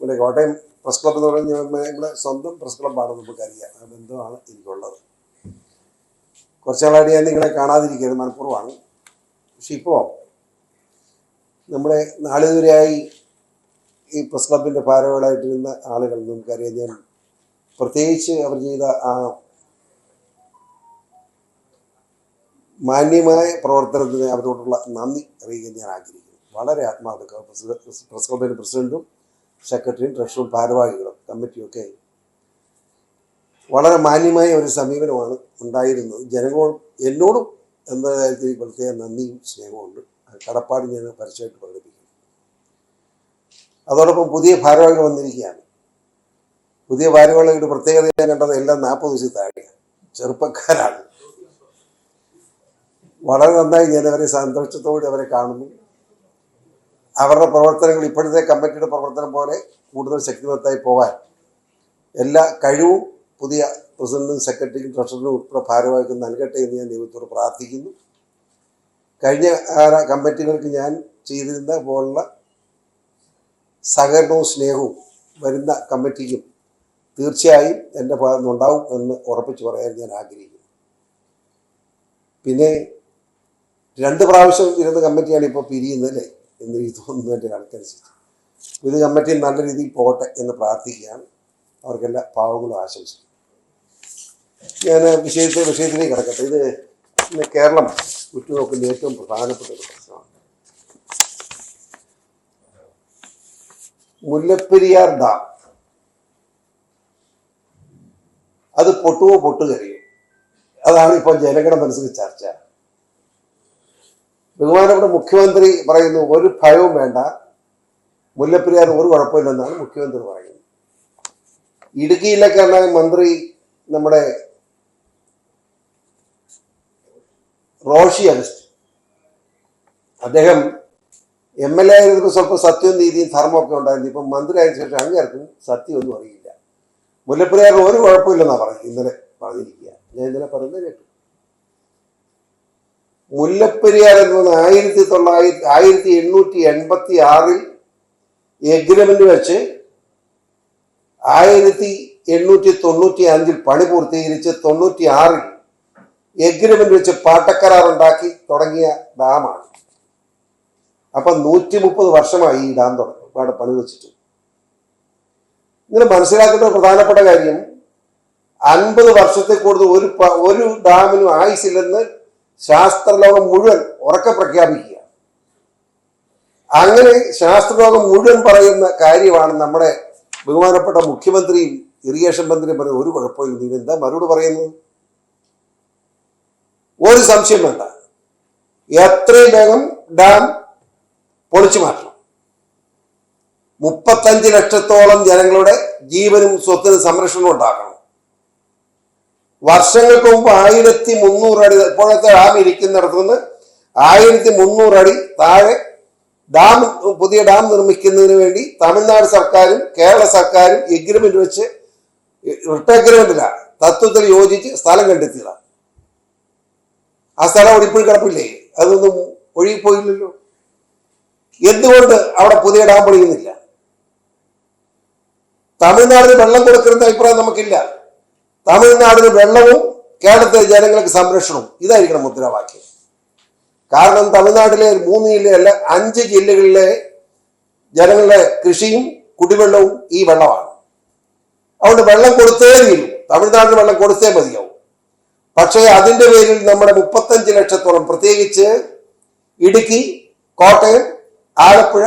ഇവിടെ Kottayam press club എന്ന് പറഞ്ഞാൽ ഞങ്ങളുടെ സ്വന്തം പ്രസ് ക്ലബ്ബാണ്, നമുക്കറിയാം. ആ ബന്ധമാണ് എനിക്കുള്ളത്. കുറച്ചാളായിട്ട് ഞാൻ നിങ്ങളെ കാണാതിരിക്കുന്നത് മനഃപൂർവ്വമാണ്. പക്ഷെ ഇപ്പോൾ നമ്മുടെ നാളിതുവരെയായി ഈ പ്രസ് ക്ലബിൻ്റെ ഭാരവാഹികളായിട്ടിരുന്ന ആളുകൾ നമുക്കറിയാം. ഞാൻ പ്രത്യേകിച്ച് അവർ ചെയ്ത ആ മാന്യമായ പ്രവർത്തനത്തിന് അവരോടുള്ള നന്ദി അറിയിക്കാൻ ഞാൻ ആഗ്രഹിക്കുന്നു. വളരെ ആത്മാർത്ഥ പ്രസ് ക്ലബിൻ്റെ പ്രസിഡൻറ്റും സെക്രട്ടറിയും ട്രഷറും ഭാരവാഹികളും കമ്മിറ്റിയൊക്കെ വളരെ മാന്യമായ ഒരു സമീപനമാണ് ഉണ്ടായിരുന്നത്. ജനങ്ങളോടും എന്നോടും എന്ന കാര്യത്തിൽ പ്രത്യേക നന്ദിയും സ്നേഹമുണ്ട്. കടപ്പാട് ഞാൻ പരസ്യമായിട്ട് പ്രകടിപ്പിക്കുന്നു. അതോടൊപ്പം പുതിയ ഭാരവാഹികൾ വന്നിരിക്കുകയാണ്. പുതിയ ഭാരവാഹികളുടെ പ്രത്യേകത ഞാൻ കണ്ടത് എല്ലാം 40 വയസ്സിൽ താഴെയാണ്, ചെറുപ്പക്കാരാണ്. വളരെ നന്നായി ഞാൻ അവരെ സന്തോഷത്തോടെ അവരെ കാണുന്നു. അവരുടെ പ്രവർത്തനങ്ങൾ ഇപ്പോഴത്തെ കമ്മിറ്റിയുടെ പ്രവർത്തനം പോലെ കൂടുതൽ ശക്തിമത്തായി പോകാൻ എല്ലാ കഴിവും പുതിയ പ്രസിഡന്റും സെക്രട്ടറിയും ട്രഷറിനും ഉൾപ്പെടെ ഭാരവാഹിക്കും നൽകട്ടെ എന്ന് ഞാൻ ദൈവത്തോട് പ്രാർത്ഥിക്കുന്നു. കഴിഞ്ഞ കമ്മിറ്റികൾക്ക് ഞാൻ ചെയ്തിരുന്ന പോലുള്ള സഹകരണവും സ്നേഹവും വരുന്ന കമ്മിറ്റിക്കും തീർച്ചയായും എൻ്റെ ഭാഗത്തു നിന്നുണ്ടാവും എന്ന് ഉറപ്പിച്ച് പറയാൻ ഞാൻ ആഗ്രഹിക്കുന്നു. പിന്നെ 2 പ്രാവശ്യം ഇരുന്ന കമ്മിറ്റിയാണ് ഇപ്പോൾ പിരിയുന്നത് അല്ലേ എന്ന് എനിക്ക് തോന്നുന്നു. എൻ്റെ കണക്കനുസരിച്ച് ഇത് കമ്മിറ്റി നല്ല രീതിയിൽ പോകട്ടെ എന്ന് പ്രാർത്ഥിക്കുകയാണ്. അവർക്കെല്ലാ പാവങ്ങളും ആശംസിക്കും. ഞാൻ വിഷയത്തിലേക്ക് കിടക്കട്ടെ. ഇത് ഇന്ന് കേരളം ഉറ്റുനോക്കുന്ന ഏറ്റവും പ്രധാനപ്പെട്ട ഒരു പ്രശ്നമാണ്. മുല്ലപ്പെരിയാർ ഡാം അത് പൊട്ടുവോ പൊട്ടുകറിയോ, അതാണ് ഇപ്പോൾ ജനങ്ങളുടെ മനസ്സിൽ ചർച്ച. ബഹുമാനപ്പെട്ട മുഖ്യമന്ത്രി പറയുന്നു ഒരു ഭയവും വേണ്ട, മുല്ലപ്പെരിയാർ ഒരു കുഴപ്പമില്ലെന്നാണ് മുഖ്യമന്ത്രി പറയുന്നത്. ഇടുക്കിയിലൊക്കെയാണ് മന്ത്രി നമ്മുടെ റോഷി അഗസ്റ്റ്, അദ്ദേഹം MLA ആയിരുന്നപ്പോൾ സ്വല്പം സത്യവും നീതിയും ധർമ്മമൊക്കെ ഉണ്ടായിരുന്നു. ഇപ്പം മന്ത്രി ആയതിനു ശേഷം അങ്ങേർക്കും സത്യമൊന്നും അറിയില്ല. മുല്ലപ്പെരിയാറിന് ഒരു കുഴപ്പമില്ലെന്നാണ് പറഞ്ഞത്, ഇന്നലെ പറഞ്ഞിരിക്കുക. ഞാൻ ഇന്നലെ പറയുന്നത് കേട്ടു. മുല്ലപ്പെരിയാർ എന്ന് പറഞ്ഞാൽ 1886 എഗ്രിമെന്റ് വെച്ച് 1895 പണി പൂർത്തീകരിച്ച് 96 എഗ്രിമെന്റ് വെച്ച് പാട്ടക്കരാറുണ്ടാക്കി തുടങ്ങിയ ഡാമാണ്. അപ്പം 130 വർഷമായി ഈ ഡാം തുടങ്ങി പണി വെച്ചിട്ട്. ഇങ്ങനെ മനസ്സിലാക്കേണ്ട പ്രധാനപ്പെട്ട കാര്യം, 50 വർഷത്തെ കൂടുതൽ ഒരു ഡാമിനും ആയുസില്ലെന്ന് ശാസ്ത്രലോകം മുഴുവൻ ഉറക്കെ പ്രഖ്യാപിക്കുക. അങ്ങനെ ശാസ്ത്രലോകം മുഴുവൻ പറയുന്ന കാര്യമാണ് നമ്മുടെ ബഹുമാനപ്പെട്ട മുഖ്യമന്ത്രിയും ഇറിഗേഷൻ മന്ത്രിയും പറയുന്നത് ഒരു കുഴപ്പമില്ല. നീ എന്താ മറുപടി പറയുന്നത്? ഒരു സംശയം വേണ്ട, എത്രയും വേഗം ഡാം പൊളിച്ചു മാറ്റണം. 35 ലക്ഷത്തോളം ജനങ്ങളുടെ ജീവനും സ്വത്തിനും സംരക്ഷണം ഉണ്ടാക്കണം. വർഷങ്ങൾക്ക് മുമ്പ് 1300 അടി, ഇപ്പോഴത്തെ ഡാം ഇരിക്കുന്നിടത്തു നിന്ന് 1300 അടി താഴെ ഡാം, പുതിയ ഡാം നിർമ്മിക്കുന്നതിന് വേണ്ടി തമിഴ്നാട് സർക്കാരും കേരള സർക്കാരും എഗ്രിമെന്റ് വെച്ച്, റിട്ട് എഗ്രിമെന്റില്ല, തത്വത്തിൽ യോജിച്ച് സ്ഥലം കണ്ടെത്തിയതാണ്. ആ സ്ഥലം അവിടെ ഇപ്പോഴും കിടപ്പില്ലേ? അതൊന്നും ഒഴുകിപ്പോയില്ലല്ലോ. എന്തുകൊണ്ട് അവിടെ പുതിയ ഡാം പണിയുന്നില്ല? തമിഴ്നാടിന് വെള്ളം കൊടുക്കുന്ന അഭിപ്രായം നമുക്കില്ല. തമിഴ്നാടിന് വെള്ളവും കേരളത്തിലെ ജനങ്ങൾക്ക് സംരക്ഷണവും, ഇതായിരിക്കണം മുദ്രാവാക്യം. കാരണം തമിഴ്നാട്ടിലെ 3 ജില്ലയല്ല 5 ജില്ലകളിലെ ജനങ്ങളുടെ കൃഷിയും കുടിവെള്ളവും ഈ വെള്ളമാണ്. അതുകൊണ്ട് വെള്ളം കൊടുത്തേ തീരും, തമിഴ്നാടിന് വെള്ളം കൊടുത്തേ മതിയാവും. പക്ഷേ അതിൻ്റെ പേരിൽ നമ്മുടെ 35 ലക്ഷത്തോളം, പ്രത്യേകിച്ച് ഇടുക്കി, കോട്ടയം, ആലപ്പുഴ,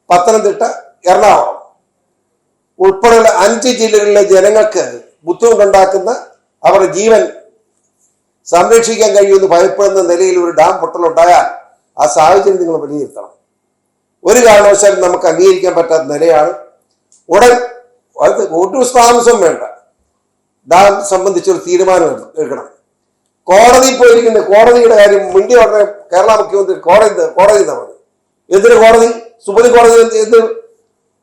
പത്തനംതിട്ട, എറണാകുളം ഉൾപ്പെടെയുള്ള 5 ജില്ലകളിലെ ജനങ്ങൾക്ക് ബുദ്ധിമുട്ടുണ്ടാക്കുന്ന, അവരുടെ ജീവൻ സംരക്ഷിക്കാൻ കഴിയുമെന്ന് ഭയപ്പെടുന്ന നിലയിൽ ഒരു ഡാം പൊട്ടലുണ്ടായാൽ ആ സാഹചര്യം നിങ്ങൾ വിലയിരുത്തണം. ഒരു കാരണവശാലും നമുക്ക് അംഗീകരിക്കാൻ പറ്റാത്ത നിലയാണ്. ഉടൻ ഒട്ടും താമസം വേണ്ട, ഡാം സംബന്ധിച്ചൊരു തീരുമാനം എടുക്കണം. കോടതിയിൽ പോയിരിക്കുന്ന കോടതിയുടെ കാര്യം മിണ്ടി ഉടനെ കേരള മുഖ്യമന്ത്രി കോടതി എന്നാണ്. എന്തിനു കോടതി? സുപ്രീം കോടതി എന്ത്?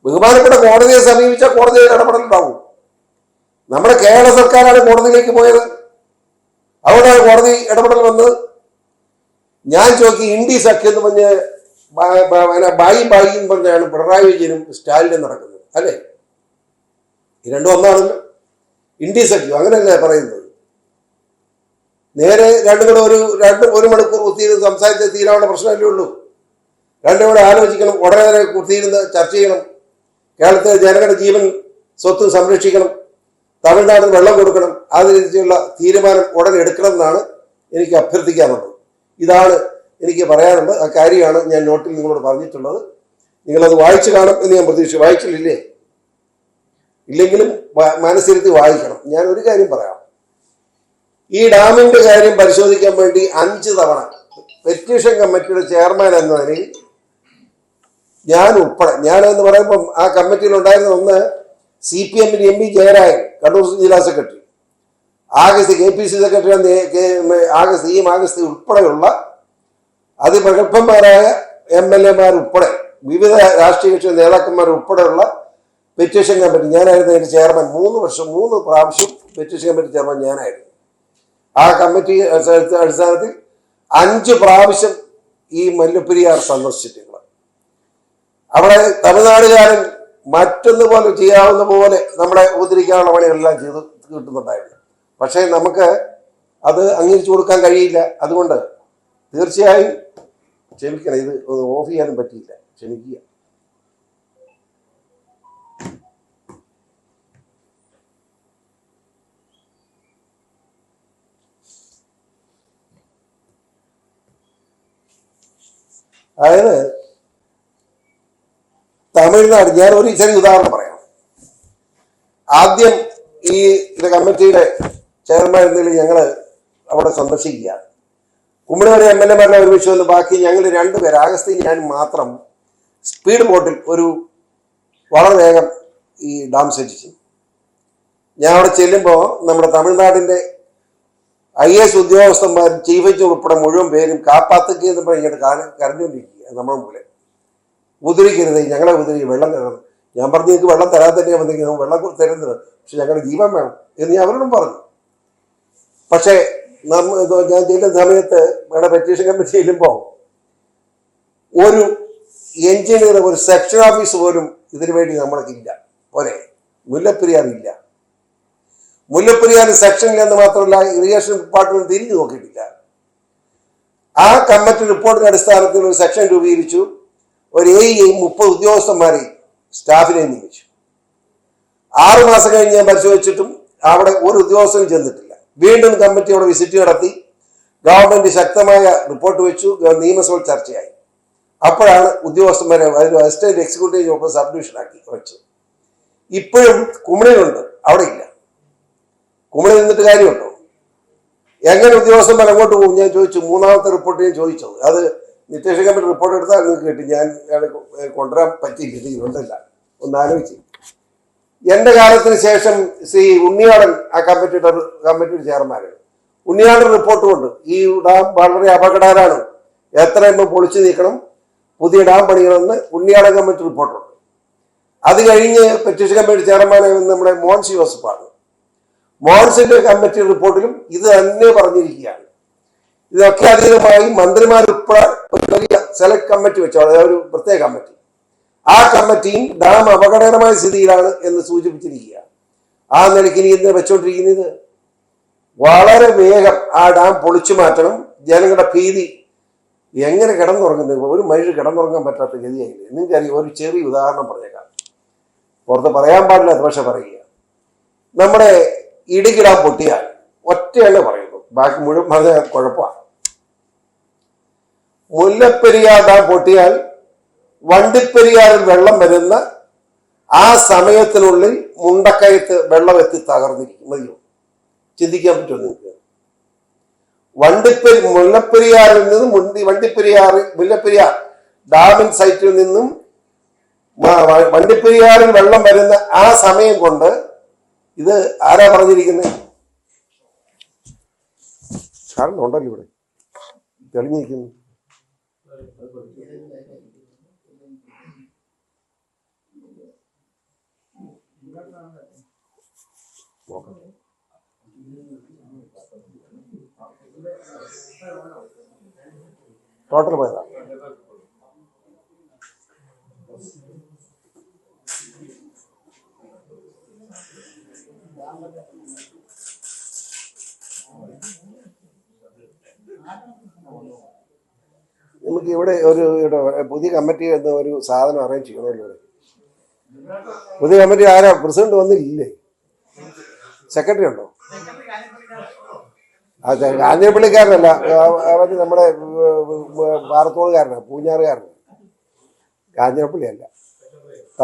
ബഹുമാനപ്പെട്ട കോടതിയെ സമീപിച്ചാൽ കോടതിയുടെ ഇടപെടലുണ്ടാവും. നമ്മുടെ കേരള സർക്കാരാണ് കോടതിയിലേക്ക് പോയത്, അവിടെയാണ് കോടതി ഇടപെടൽ വന്നത്. ഞാൻ ചോദിക്കും, ഇന്ത്യ സഖ്യം എന്ന് പറഞ്ഞ് ബായി എന്ന് പറഞ്ഞാണ് പിണറായി വിജയനും സ്റ്റാലിനും നടക്കുന്നത് അല്ലേ? ഈ രണ്ടും ഒന്നാണല്ലോ. ഇൻഡിസെക്റ്റീവ് അങ്ങനെയല്ലേ പറയുന്നത്. നേരെ രണ്ടും കൂടെ ഒരു മണിക്കൂർ കുത്തിയിരുന്ന് സംസാരിച്ച് തീരാനുള്ള പ്രശ്നമല്ലേ ഉള്ളൂ. രണ്ടും കൂടെ ആലോചിക്കണം, ഉടനെ കുത്തിയിരുന്ന് ചർച്ച ചെയ്യണം. കേരളത്തിലെ ജനങ്ങളുടെ ജീവൻ സ്വത്തും സംരക്ഷിക്കണം, തമിഴ്നാടിന് വെള്ളം കൊടുക്കണം, അതിനുള്ള തീരുമാനം ഉടനെ എടുക്കണം എന്നാണ് എനിക്ക് അഭ്യർത്ഥിക്കാനുള്ളത്. ഇതാണ് എനിക്ക് പറയാനുള്ളത്. ആ കാര്യമാണ് ഞാൻ നോട്ടിൽ നിങ്ങളോട് പറഞ്ഞിട്ടുള്ളത്. നിങ്ങളത് വായിച്ചു കാണും എന്ന് ഞാൻ പ്രതീക്ഷിച്ചു. വായിച്ചില്ലേ? ഇല്ലെങ്കിലും മനസ്സിരുത്തി വായിക്കണം. ഞാൻ ഒരു കാര്യം പറയാം. ഈ ഡാമിന്റെ കാര്യം പരിശോധിക്കാൻ വേണ്ടി 5 തവണ പെറ്റീഷൻ കമ്മിറ്റിയുടെ ചെയർമാൻ എന്ന നിലയിൽ ഞാൻ ഉൾപ്പെടെ, ഞാനെന്ന് പറയുമ്പം ആ കമ്മിറ്റിയിൽ ഉണ്ടായിരുന്ന ഒന്ന് CPM MP ജയരായൻ, കണ്ണൂർ ജില്ലാ secretary, August KPC secretary August ഉൾപ്പെടെയുള്ള അതിപ്രഗത്ഭന്മാരായ MLA ഉൾപ്പെടെ വിവിധ രാഷ്ട്രീയ കക്ഷി നേതാക്കന്മാർ ഉൾപ്പെടെയുള്ള പെറ്റീഷൻ കമ്മിറ്റി, ഞാനായിരുന്നു അതിന്റെ ചെയർമാൻ. 3 പ്രാവശ്യം പെറ്റീഷൻ കമ്മിറ്റി ചെയർമാൻ ഞാനായിരുന്നു. ആ കമ്മിറ്റി അടിസ്ഥാനത്തിൽ 5 പ്രാവശ്യം ഈ മുല്ലപ്പെരിയാർ സന്ദർശിച്ചിട്ടുണ്ട്. അവിടെ തമിഴ്നാടുകാരൻ മറ്റൊന്ന് പോലെ ചെയ്യാവുന്ന പോലെ നമ്മളെ ഉപദ്രവിക്കാനുള്ള പണികളെല്ലാം ചെയ്ത് കിട്ടുന്നുണ്ടായിരുന്നു. പക്ഷേ നമുക്ക് അത് അംഗീകരിച്ചു കൊടുക്കാൻ കഴിയില്ല. അതുകൊണ്ട് തീർച്ചയായും ക്ഷമിക്കണം, ഇത് ഓഫ് ചെയ്യാനും പറ്റിയില്ല, ക്ഷമിക്കുക. അതായത് തമിഴ്നാട്, ഞാൻ ഒരു ചെറിയ ഉദാഹരണം പറയാം. ആദ്യം ഈ കമ്മിറ്റിയുടെ ചെയർമാൻ എന്നതിൽ ഞങ്ങൾ അവിടെ സന്ദർശിക്കുകയാണ്. കുമ്മനോട് MLA ഒരുമിച്ച് വന്ന് ബാക്കി ഞങ്ങൾ 2 പേര്, ആഗസ്റ്റിന് ഞാൻ മാത്രം സ്പീഡ് ബോട്ടിൽ വളരെ വേഗം ഈ ഡാം സഞ്ചരിച്ചു. ഞാൻ അവിടെ ചെല്ലുമ്പോൾ നമ്മുടെ തമിഴ്നാടിന്റെ IAS ഉദ്യോഗസ്ഥന്മാരും ചീഫ് ജസ്റ്റിസ് ഉൾപ്പെടെ മുഴുവൻ പേരും കാപ്പാത്തുകയെന്ന് പറഞ്ഞിട്ട് കരഞ്ഞുകൊണ്ടിരിക്കുക. നമ്മുടെ മൂലം ഉതിരിക്കരുത്, ഞങ്ങളെ ഉതിരിക്കുക, വെള്ളം തരണം. ഞാൻ പറഞ്ഞു, നിങ്ങൾക്ക് വെള്ളം തരാൻ തന്നെയാണ് വന്നിരിക്കുന്നത്, വെള്ളം തരുന്നത്, പക്ഷെ ഞങ്ങളുടെ ജീവൻ വേണം എന്ന് ഞാൻ അവരോടും പറഞ്ഞു. പക്ഷേ ഞാൻ ചെല്ലുന്ന സമയത്ത് ഞങ്ങളുടെ പെറ്റീഷൻ കമ്മിറ്റി ചെല്ലുമ്പോൾ ഒരു എഞ്ചിനീയർ, ഒരു സെക്ഷൻ ഓഫീസ് പോലും ഇതിനു വേണ്ടി നമ്മൾക്ക് ഇല്ല. പോലെ മുല്ലപ്പെരിയാർ ഇല്ല. മുല്ലപ്പെരിയാർ സെക്ഷനിൽ എന്ന് മാത്രമല്ല, ഇറിഗേഷൻ ഡിപ്പാർട്ട്മെന്റ് തിരിഞ്ഞു നോക്കിയിട്ടില്ല. ആ കമ്മിറ്റി റിപ്പോർട്ടിന്റെ അടിസ്ഥാനത്തിൽ ഒരു സെക്ഷൻ രൂപീകരിച്ചു. ഒരു AEയും 30 ഉദ്യോഗസ്ഥന്മാരെയും സ്റ്റാഫിനെയും നിയമിച്ചു. 6 മാസം കഴിഞ്ഞ് ഞാൻ പരിശോധിച്ചിട്ടും അവിടെ ഒരു ഉദ്യോഗസ്ഥനും ചെന്നിട്ടില്ല. വീണ്ടും കമ്മിറ്റി അവിടെ വിസിറ്റ് നടത്തി. ഗവൺമെന്റ് ശക്തമായ റിപ്പോർട്ട് വെച്ചു. നിയമസഭയിൽ ചർച്ചയായി. അപ്പോഴാണ് ഉദ്യോഗസ്ഥന്മാരെ അസിസ്റ്റന്റ് എക്സിക്യൂട്ടീവ് സബ് ഡിവിഷൻ ആക്കി വെച്ചത്. ഇപ്പോഴും കുമളിയിലുണ്ട്, അവിടെ ഇല്ല. കുമളി നിന്നിട്ട് കാര്യമുണ്ടോ? എങ്ങനെ ഉദ്യോഗസ്ഥന്മാർ അങ്ങോട്ട് പോകും? ഞാൻ ചോദിച്ചു. 3ാമത്തെ റിപ്പോർട്ട് ഞാൻ ചോദിച്ചത്, അത് നിതീഷ് കമ്മിറ്റി റിപ്പോർട്ട് എടുത്താൽ നിങ്ങൾക്ക് കിട്ടി. ഞാൻ കൊണ്ടുവരാൻ പറ്റിയില്ല, ഉണ്ടല്ല, ഒന്ന് ആലോചിച്ച്. എന്റെ കാലത്തിന് ശേഷം ശ്രീ ഉണ്ണിയാടൻ ആ കമ്മിറ്റിയുടെ ചെയർമാനാണ്. ഉണ്ണിയാടൻ റിപ്പോർട്ട് കൊണ്ട് ഈ ഡാം വളരെ അപകടകരമാണ്, എത്രയും പൊളിച്ചു നീക്കണം, പുതിയ ഡാം പണിയണമെന്ന് ഉണ്ണിയാടൻ കമ്മിറ്റി റിപ്പോർട്ടുണ്ട്. അത് കഴിഞ്ഞ് പെറ്റീഷൻ കമ്മിറ്റി ചെയർമാനായി നമ്മുടെ മോൻസി ജോസഫാണ്. മോൻസിന്റെ കമ്മിറ്റി റിപ്പോർട്ടിലും ഇത് തന്നെ പറഞ്ഞിരിക്കുകയാണ്. ഇതൊക്കെ അധികമായി മന്ത്രിമാരുൾപ്പെടെ ഒരു വലിയ സെലക്ട് കമ്മിറ്റി വെച്ചു, അതായത് ഒരു പ്രത്യേക കമ്മിറ്റി. ആ കമ്മിറ്റിയും ഡാം അപകടകരമായ സ്ഥിതിയിലാണ് എന്ന് സൂചിപ്പിച്ചിരിക്കുക. ആ നിലയ്ക്ക് ഇനി എന്തിനാ വെച്ചോണ്ടിരിക്കുന്നത്? വളരെ വേഗം ആ ഡാം പൊളിച്ചു മാറ്റണം. ജനങ്ങളുടെ ഭീതി എങ്ങനെ കിടന്നുറങ്ങുന്നത്? ഒരു മനുഷ്യർ കിടന്നുറങ്ങാൻ പറ്റാത്ത ഗതിയായില്ലേ? നിങ്ങൾക്കറിയാം, ഒരു ചെറിയ ഉദാഹരണം പറഞ്ഞേക്കാം, പുറത്ത് പറയാൻ പാടില്ലാത്ത പക്ഷെ പറയുക. നമ്മുടെ ഇടുക്കി ഡാം പൊട്ടിയാൽ ഒറ്റയല്ലേ പറയുന്നു, ബാക്കി മുഴുവൻ പറഞ്ഞാൽ കുഴപ്പമാണ്. മുല്ലപ്പെരിയാർ ഡാം പൊട്ടിയാൽ വണ്ടിപ്പെരിയാറിൽ വെള്ളം വരുന്ന ആ സമയത്തിനുള്ളിൽ മുണ്ടക്കയത്ത് വെള്ളം എത്തി തകർന്നിരിക്കും. മതിയോ? ചിന്തിക്കാൻ പറ്റുമോ നിങ്ങൾക്ക്? മുല്ലപ്പെരിയാറിൽ നിന്നും മുല്ലപ്പെരിയാർ ഡാമിൻ സൈറ്റിൽ നിന്നും വണ്ടിപ്പെരിയാറിൽ വെള്ളം വരുന്ന ആ സമയം കൊണ്ട് ഇത് ആരാ പറഞ്ഞിരിക്കുന്നത്? കാരണം ഉണ്ടല്ലോ ഇവിടെ തെളിഞ്ഞിരിക്കുന്നു. ടോട്ടൽ പോയതാ. നമുക്ക് ഇവിടെ ഒരു പുതിയ കമ്മിറ്റി എന്ന ഒരു സാധനം അറേഞ്ച് ചെയ്യണമല്ലോ. പുതിയ കമ്മിറ്റി ആരാ? പ്രസിഡന്റ് വന്നില്ലേ? സെക്രട്ടറി ഉണ്ടോ? കാഞ്ഞിരപ്പള്ളിക്കാരനല്ല, അവന് നമ്മുടെ പാറത്തോളുകാരനാണ്, പൂഞ്ഞാറുകാരനാണ്, കാഞ്ഞിരപ്പള്ളി അല്ല.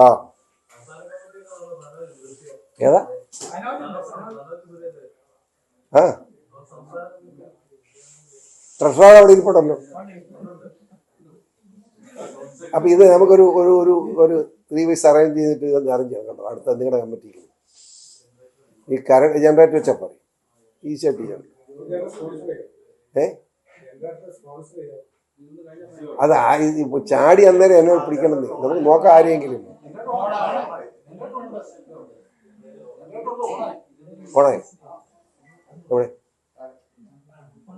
ആ ഏതാ? ആ ട്രഷറർ അവിടെ ഇരിപ്പുണ്ടല്ലോ. അപ്പൊ ഇത് നമുക്കൊരു ഒരു ഒരു ഒരു 3 weeks അറേഞ്ച് ചെയ്തിട്ട് ഇത് അറേഞ്ച് ചെയ്യണം കേട്ടോ. അടുത്ത നിങ്ങളുടെ കമ്മിറ്റിയിൽ ഈ കറണ്ട് ജനറേറ്റർ വെച്ചാൽ പറയും, ഈസിയായിട്ട് ചെയ്യണം. അത് ചാടി അന്നേരം എന്നെ പിടിക്കണമെന്നേ, നമുക്ക് നോക്കാം ആരെയെങ്കിലും. പോണേ എവിടെ?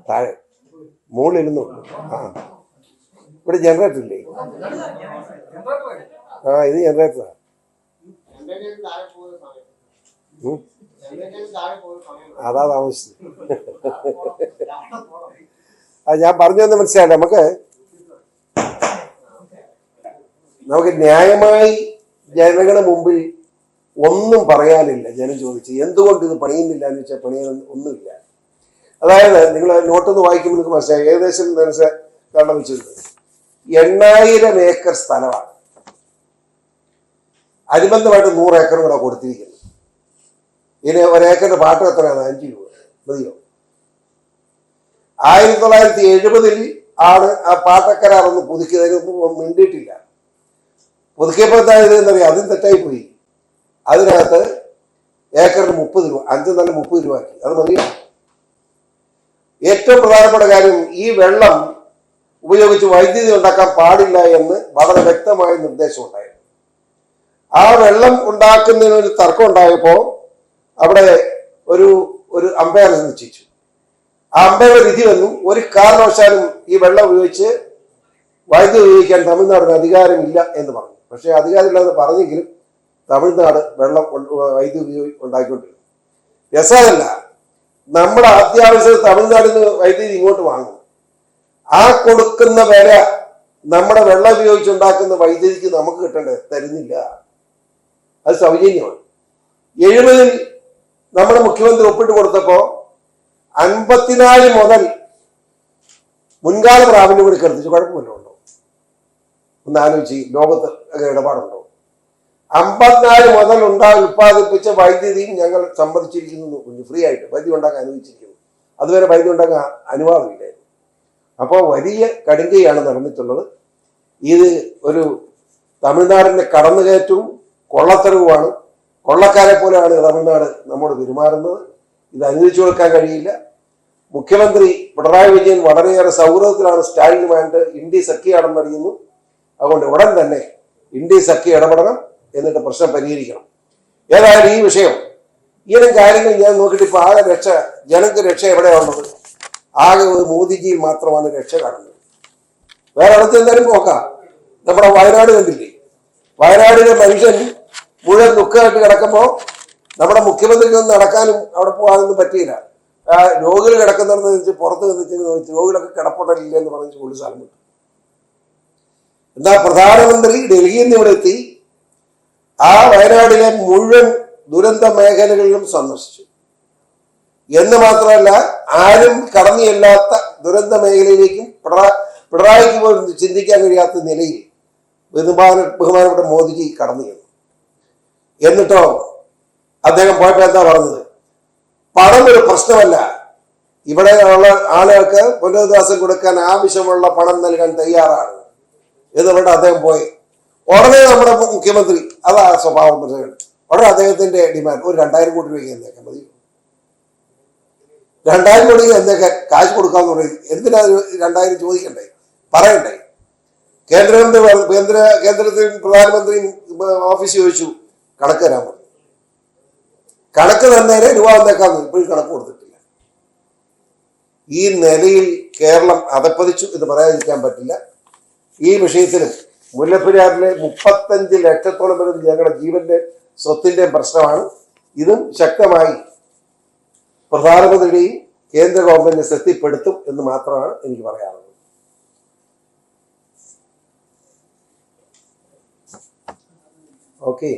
താഴെ മുകളിലിരുന്നു. ആ ഇവിടെ ജനറേറ്റർ ഇല്ലേ? ആ ഇത് ജനറേറ്ററാ. അതാ താമസിച്ചത്. അത് ഞാൻ പറഞ്ഞു തന്നെ മനസ്സിലായില്ല. നമുക്ക് ന്യായമായി ജനങ്ങളുടെ മുമ്പിൽ ഒന്നും പറയാനില്ല. ജനം ചോദിച്ചു എന്തുകൊണ്ട് ഇത് പണിയുന്നില്ല എന്ന് വെച്ചാൽ പണിയാൻ ഒന്നുമില്ല. അതായത് നിങ്ങൾ നോട്ടൊന്ന് വായിക്കുമ്പോൾ നിങ്ങൾക്ക് മനസ്സിലായി. ഏകദേശം കാരണം വെച്ചിട്ടുണ്ട് 8000 ഏക്കർ സ്ഥലമാണ്. അനുബന്ധമായിട്ട് 100 ഏക്കർ കൂടെ കൊടുത്തിരിക്കുന്നത്. ഇനി 1 ഏക്കറിന്റെ പാട്ടം എത്രയാണ്? 5 രൂപ മതിയോ? 1970 ആണ് ആ പാട്ടക്കരാറൊന്ന് പുതുക്കിയതിനൊന്നും മിണ്ടിയിട്ടില്ല. പുതുക്കിയപ്പോൾ എന്താ ഇതെന്നറിയാം, അതും തെറ്റായി പോയി. അതിനകത്ത് ഏക്കറിന് 30 രൂപ, 5 നല്ല 30 രൂപ ആക്കി. അത് മതിയോ? ഏറ്റവും പ്രധാനപ്പെട്ട കാര്യം, ഈ വെള്ളം ഉപയോഗിച്ച് വൈദ്യുതി ഉണ്ടാക്കാൻ പാടില്ല എന്ന് വളരെ വ്യക്തമായ നിർദ്ദേശം ഉണ്ടായിരുന്നു. ആ വെള്ളം ഉണ്ടാക്കുന്നതിന് ഒരു തർക്കം ഉണ്ടായപ്പോൾ അവിടെ ഒരു അമ്പയർ നിശ്ചയിച്ചു. ആ അമ്പയറുടെ വിധി വന്നു, ഒരു കാരണവശാലും ഈ വെള്ളം ഉപയോഗിച്ച് വൈദ്യുതി ഉപയോഗിക്കാൻ തമിഴ്നാടിന് അധികാരമില്ല എന്ന് പറഞ്ഞു. പക്ഷേ അധികാരമില്ലെന്ന് പറഞ്ഞെങ്കിലും തമിഴ്നാട് വെള്ളം വൈദ്യുതി ഉണ്ടാക്കിക്കൊണ്ടിരുന്നു. രസമല്ല, നമ്മുടെ അത്യാവശ്യം തമിഴ്നാട്ടിൽ നിന്ന് വൈദ്യുതി ഇങ്ങോട്ട് വാങ്ങും. ആ കൊടുക്കുന്ന വില നമ്മുടെ വെള്ളം ഉപയോഗിച്ചുണ്ടാക്കുന്ന വൈദ്യുതിക്ക് നമുക്ക് കിട്ടേണ്ടത് തരുന്നില്ല. അത് സൗജന്യമാണ്. 70 നമ്മുടെ മുഖ്യമന്ത്രി ഒപ്പിട്ട് കൊടുത്തപ്പോ 54 മുതൽ മുൻകാല പ്രാബല്യം കൂടി കെടുത്തിച്ച് കുഴപ്പമില്ല ഉണ്ടോ? ഒന്ന് ആലോചിച്ച്, ലോകത്ത് ഇടപാടുണ്ടോ? 54 മുതൽ ഉൽപ്പാദിപ്പിച്ച വൈദ്യുതിയും ഞങ്ങൾ സമ്മതിച്ചിരിക്കുന്നു. ഫ്രീ ആയിട്ട് വൈദ്യുതി ഉണ്ടാക്കാൻ അനുവദിച്ചിരിക്കുന്നു. അതുവരെ വൈദ്യുതി ഉണ്ടാക്കാൻ അനുവാദമില്ലായിരുന്നു. അപ്പോൾ വലിയ കടുങ്കയാണ് നടന്നിട്ടുള്ളത്. ഇത് ഒരു തമിഴ്നാടിന്റെ കടന്നുകയറ്റവും കൊള്ളത്തരവുമാണ്. കൊള്ളക്കാരെ പോലെയാണ് തമിഴ്നാട് നമ്മോട് പെരുമാറുന്നത്. ഇത് അനുവദിച്ചു കൊടുക്കാൻ കഴിയില്ല. മുഖ്യമന്ത്രി പിണറായി വിജയൻ വളരെയേറെ സൗഹൃദത്തിലാണ് സ്റ്റാലിനുമായിട്ട് ഇന്ത്യ സഖ്യമാണെന്നറിയുന്നു. അതുകൊണ്ട് ഉടൻ തന്നെ ഇന്ത്യ സഖ്യ ഇടപെടണം, എന്നിട്ട് പ്രശ്നം പരിഹരിക്കണം. ഏതായാലും ഈ വിഷയം ഇങ്ങനെ കാര്യങ്ങൾ ഞാൻ നോക്കിയിട്ട് ഇപ്പോൾ ആകെ ജനങ്ങൾക്ക് രക്ഷ എവിടെയാണുള്ളത്? ആകെ ഒരു മോദിജിയിൽ മാത്രമാണ് രക്ഷ കാണുന്നത്. വേറെ അടുത്ത് എന്തായാലും നോക്കാം. നമ്മുടെ വയനാട് കണ്ടില്ലേ? വയനാടിലെ മനുഷ്യൻ മുഴുവൻ ദുഃഖമായിട്ട് കിടക്കുമ്പോൾ നമ്മുടെ മുഖ്യമന്ത്രിക്ക് ഒന്നും നടക്കാനും അവിടെ പോകാനൊന്നും പറ്റിയില്ല. രോഗികൾ കിടക്കുന്നിടത്ത് വെച്ച് പുറത്ത് വന്നിട്ട് രോഗികളൊക്കെ കിടപ്പുണ്ടല്ലേ എന്ന് പറഞ്ഞ് പുള്ളി സ്ഥലം വിട്ടു. എന്താ പ്രധാനമന്ത്രി ഡൽഹിയിൽ നിന്ന് ഇവിടെ എത്തി ആ വയനാടിലെ മുഴുവൻ ദുരന്ത മേഖലകളിലും സന്ദർശിച്ചു. എന്ന് മാത്രമല്ല, ആരും കടന്നു ചെല്ലാത്ത ദുരന്ത മേഖലയിലേക്കും പിണറായിക്ക് പോലും ചിന്തിക്കാൻ കഴിയാത്ത നിലയിൽ ബഹുമാനപ്പെട്ട മോദിജി കടന്നു ചെന്നു. എന്നിട്ടോ അദ്ദേഹം പോയപ്പോൾ എന്താ പറഞ്ഞത്? പണം ഒരു പ്രശ്നമല്ല, ഇവിടെ ഉള്ള ആളുകൾക്ക് പുനരധിവാസം കൊടുക്കാൻ ആവശ്യമുള്ള പണം നൽകാൻ തയ്യാറാണ് എന്ന് പറഞ്ഞിട്ട് അദ്ദേഹം പോയി. ഉടനെ നമ്മുടെ മുഖ്യമന്ത്രി, അതാ സ്വഭാവം പ്രശ്നങ്ങൾ, ഉടനെ അദ്ദേഹത്തിന്റെ ഡിമാൻഡ് ഒരു 2000 കോടി രൂപയ്ക്ക് എന്നേക്കാൻ മതി. 2000 കോടി എന്നേക്കാൻ കാശ് കൊടുക്കാന്ന് പറയും. എന്തിനാ 2000 ചോദിക്കണ്ടേ, പറയണ്ടേ? കേന്ദ്രത്തിൽ പ്രധാനമന്ത്രിയും ഓഫീസ് ചോദിച്ചു, കണക്ക് തരാൻ പറഞ്ഞു. കണക്ക് തന്നേരെ രൂപ വന്നേക്കാന്ന് ഇപ്പോഴും കണക്ക് കൊടുത്തിട്ടില്ല. ഈ നിലയിൽ കേരളം അധപ്പതിച്ചു എന്ന് പറയാതിരിക്കാൻ പറ്റില്ല. ഈ വിഷയത്തിലും മുല്ലപ്പെരിയാറിലെ 35 ലക്ഷത്തോളം വരുന്ന ഞങ്ങളുടെ ജീവന്റെ സ്വത്തിന്റെ പ്രശ്നമാണ്. ഇതും ശക്തമായി പ്രധാനമന്ത്രിയുടെയും കേന്ദ്ര ഗവൺമെന്റിനെ ശ്രദ്ധപ്പെടുത്തും എന്ന് മാത്രമാണ് എനിക്ക് പറയാനുള്ളത്. ഓക്കെ,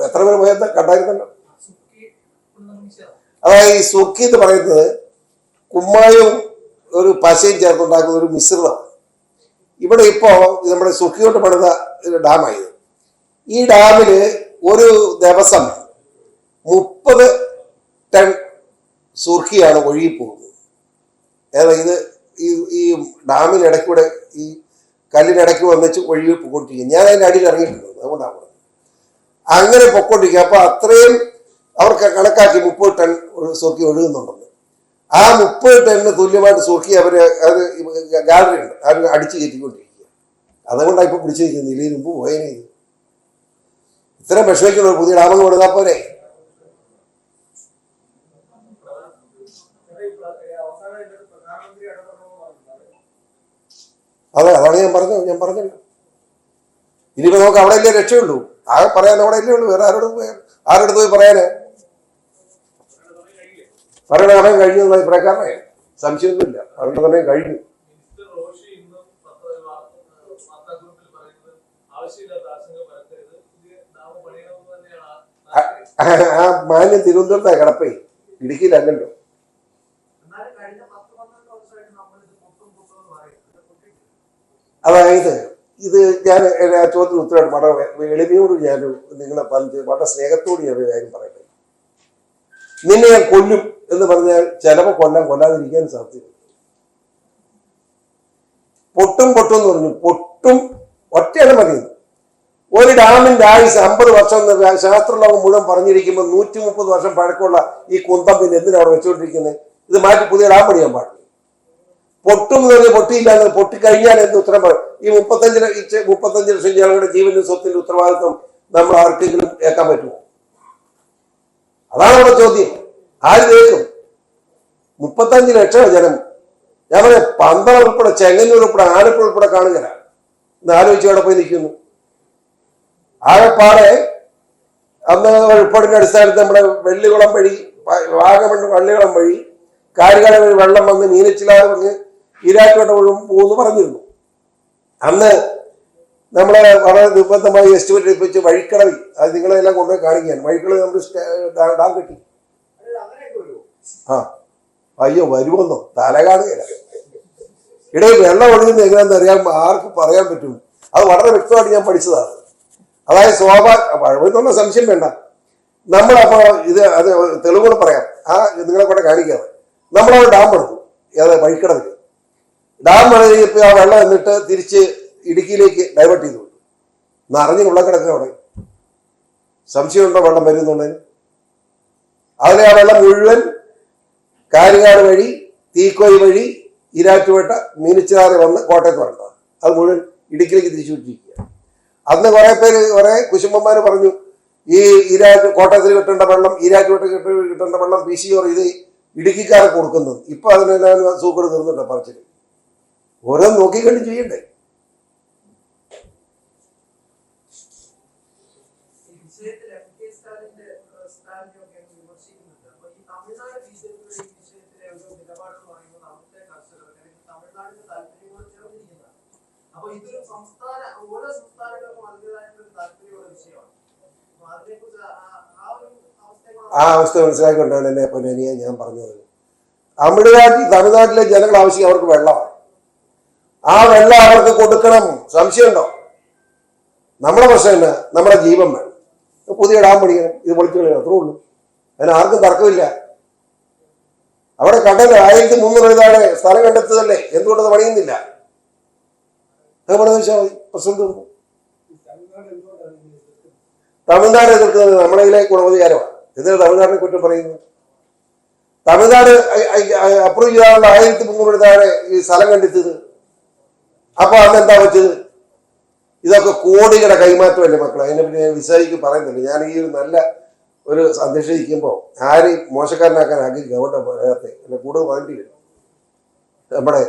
എത്ര പേര് പോയത് കണ്ടായിരുന്നല്ലോ. അതായത് ഈ സുർക്കി എന്ന് പറയുന്നത് കുമ്മായവും ഒരു പശയും ചേർത്തുണ്ടാക്കുന്ന ഒരു മിശ്രിതമാണ്. ഇവിടെ ഇപ്പോ നമ്മുടെ സുർക്കിയോട്ട് പണിത ഡാമായത്. ഈ ഡാമില് ഒരു ദിവസം 30 ടൺ സുർക്കിയാണ് ഒഴുകിപ്പോകുന്നത്. ഇത് ഈ ഡാമിനിടയ്ക്കൂടെ ഈ കല്ലിനിടയ്ക്ക് വന്നിച്ച് ഒഴുകി പൊക്കോണ്ടിരിക്കും. ഞാൻ അതിൻ്റെ അടിയിൽ ഇറങ്ങിയിട്ടുണ്ട്, അതുകൊണ്ടാണ് അങ്ങനെ പൊക്കോണ്ടിരിക്കുക. അപ്പൊ അത്രയും അവർക്ക് കണക്കാക്കി 30 ടൺ സുർക്കി ഒഴുകുന്നുണ്ടെന്ന്. ആ 30 ടണ്ണിന് തുല്യമായിട്ട് സുർക്കി അത് ഗാലറി ഉണ്ട്, അവർ അടിച്ചു കയറ്റിക്കൊണ്ടിരിക്കുക. അതുകൊണ്ടാണ് ഇപ്പൊ പിടിച്ചു നിൽക്കുന്നത്. ഇതിന് മുമ്പ് പോയനെ ഇത്രയും വിഷമിക്കണം. പുതിയ ഡാമൊക്കെ കൊടുത്താൽ പോരെ. അതെ, അതാണ് ഞാൻ പറഞ്ഞല്ലോ. ഇനിയിപ്പോ നമുക്ക് അവിടെ അല്ലേ രക്ഷയുള്ളൂ. ആകെ പറയാൻ അവിടെ അല്ലേ ഉള്ളൂ. വേറെ ആരോട് പോയി പറയാന്? അവരുടെ സമയം കഴിഞ്ഞു എന്ന അഭിപ്രായക്കാരനായ സംശയമൊന്നുമില്ല. അവരുടെ സമയം കഴിഞ്ഞു. ആ മാന്യം തിരുവനന്തപുരത്തായ കിടപ്പേ, ഇടുക്കിയിലല്ലല്ലോ. അതായത് ഇത് ഞാൻ ചോദ്യത്തിന് ഉത്തരവായിട്ട് വളരെ എളിമയോട് ഞാൻ നിങ്ങളെ പറഞ്ഞ് വളരെ സ്നേഹത്തോട് ഞാൻ ഒരു കാര്യം പറയട്ടെ. നിന്നെ ഞാൻ കൊല്ലും എന്ന് പറഞ്ഞാൽ ചിലപ്പോൾ കൊല്ലാതിരിക്കാൻ സാധ്യത. പൊട്ടും എന്ന് പറഞ്ഞു. പൊട്ടും ഒറ്റയാണ് മതി. ഒരു ഡാമിന്റെ ആയുസ് 50 വർഷം ശാസ്ത്രലോകം മുഴുവൻ പറഞ്ഞിരിക്കുമ്പോൾ 130 വർഷം പഴക്കമുള്ള ഈ കുന്തം പിന്നെ എന്തിനാണ് അവിടെ വെച്ചുകൊണ്ടിരിക്കുന്നത്? ഇത് മാറ്റി പുതിയ ഡാം പണിയാൻ പാടില്ല. പൊട്ടും എന്ന് പറഞ്ഞാൽ പൊട്ടിയില്ല. പൊട്ടിക്കഴിഞ്ഞാൽ എന്ത് ഉത്തരം പറയും? ഈ 35 ലക്ഷം ജനങ്ങളുടെ ജീവനും സ്വത്തിന്റെ ഉത്തരവാദിത്വം നമ്മൾ ആർക്കെങ്കിലും ഏൽക്കാൻ പറ്റുമോ? അതാണ് നമ്മുടെ ചോദ്യം. ആര് കേൾക്കും? 35 ലക്ഷം ജനം. ഞാൻ പറയാം, പന്തളം ഉൾപ്പെടെ, ചെങ്ങന്നൂർ ഉൾപ്പെടെ, ആലപ്പുഴ ഉൾപ്പെടെ കാണുകയില്ല. ഇന്ന് ആലോചിച്ച് അവിടെ പോയി നിൽക്കുന്നു. ആകെപ്പാടെ അന്ന് റിപ്പോർട്ടിന്റെ അടിസ്ഥാനത്തിൽ നമ്മുടെ വെള്ളികുളം വഴി, വാഗമൺ വള്ളികുളം വഴി, കാരികാല വഴി വെള്ളം വന്ന് മീനച്ചിലാറ് പറഞ്ഞ് ഈരാറ്റുപേട്ട മുഴുവൻ പോകുന്നു പറഞ്ഞിരുന്നു. അന്ന് നമ്മളെ വളരെ നിർബന്ധമായി എസ്റ്റിമേറ്റ് എടുപ്പിച്ച് വഴിക്കടവിൽ, അത് നിങ്ങളെല്ലാം കൊണ്ടുപോയി കാണിക്കുകയാണ്. വഴിക്കടവിൽ നമ്മൾ ഡാം കെട്ടി. അയ്യോ വരുമെന്നോ തല കാണുകയില്ല. ഇടയിൽ വെള്ളം ഒഴുകുന്നത് എങ്ങനെയാണെന്ന് അറിയാൻ ആർക്കും പറയാൻ പറ്റും. അത് വളരെ വ്യക്തമായിട്ട് ഞാൻ പഠിച്ചതാണ്. അതായത് സ്വാഭാവിക സംശയം വേണ്ട. നമ്മളപ്പോ അത് തെളിവുകൾ പറയാം. നിങ്ങളെ കൂടെ കാണിക്കാതെ നമ്മളവിടെ ഡാം പണിതു. വഴിക്കടവിൽ ഡാം പണിതപ്പോൾ ആ വെള്ളം എന്നിട്ട് തിരിച്ച് ഇടുക്കിയിലേക്ക് ഡൈവേർട്ട് ചെയ്തു. നിറഞ്ഞ് ഉള്ളക്കിടക്കുക അവിടെ. സംശയമുണ്ടോ വെള്ളം വരുന്നുള്ളതിന്? അതിലെ ആ വെള്ളം മുഴുവൻ കാരികാട് വഴി, തീക്കോയി വഴി, ഈരാറ്റുപേട്ട, മീനച്ചിലാറ് വന്ന് കോട്ടയത്ത് വരേണ്ടത്. അത് മുഴുവൻ ഇടുക്കിയിലേക്ക് തിരിച്ചു വിട്ടിരിക്കുക. അന്ന് കുറെ കുശുമ്പന്മാര് പറഞ്ഞു, ഈ കോട്ടയത്തിൽ കിട്ടേണ്ട വെള്ളം, ഈരാറ്റുപേട്ട കിട്ടേണ്ട വെള്ളം PCOR ഇത് ഇടുക്കിക്കാരെ കൊടുക്കുന്നത്. ഇപ്പൊ അതിനെല്ലാം സൂക്കട് തീർന്നിട്ട് പറിച്ചിട്ട് ഓരോ നോക്കിക്കണ്ട് ചെയ്യണ്ടേ. ആ അവസ്ഥ മനസ്സിലാക്കിക്കൊണ്ടാണ് എന്നെ പൊന്നനിയെ ഞാൻ പറഞ്ഞത്. തമിഴ്നാട്ടിലെ ജനങ്ങൾ ആവശ്യം അവർക്ക് വെള്ളമാണ്. ആ വെള്ളം അവർക്ക് കൊടുക്കണം. സംശയമുണ്ടോ? നമ്മുടെ പ്രശ്നം എന്നാ? നമ്മുടെ ജീവൻ വേണം. പുതിയ ഡാം പണിയണം, ഇത് പൊളിച്ചു കളയണം, അത്രേ ഉള്ളൂ. അതിന് ആർക്കും തർക്കമില്ല. അവിടെ കണ്ടത് 1300 താഴെ സ്ഥലം കണ്ടെത്തതല്ലേ, എന്തുകൊണ്ടത് പണിയുന്നില്ല? അത് പണിത് വെച്ചാൽ മതി, പ്രശ്നം തീർന്നു. തമിഴ്നാട് എതിർക്കുന്നത് നമ്മളതിലെ ഗുണവധികാരമാണ്. എന്തിനാ തമിഴ്നാടിനെ കുറ്റം പറയുന്നത്? തമിഴ്നാട് അപ്രൂവ് ചെയ്യാനുള്ള 1300 താഴെ ഈ സ്ഥലം കണ്ടെത്തിയത്. അപ്പൊ അന്നെന്താ വെച്ചത്? ഇതൊക്കെ കോടികളുടെ കൈമാറ്റമല്ലേ മക്കളെ. അതിനെ പിന്നെ ഞാൻ വിശദീകരിച്ച് പറയുന്നില്ല. ഞാൻ ഈ ഒരു നല്ല ഒരു സന്ദേശം ഇരിക്കുമ്പോൾ ആരെയും മോശക്കാരനാക്കാൻ ആഗ്രഹിക്കുക. അതുകൊണ്ട് പറയാത്തെ എന്നെ കൂടുതൽ പറയേണ്ടി വരും. നമ്മുടെ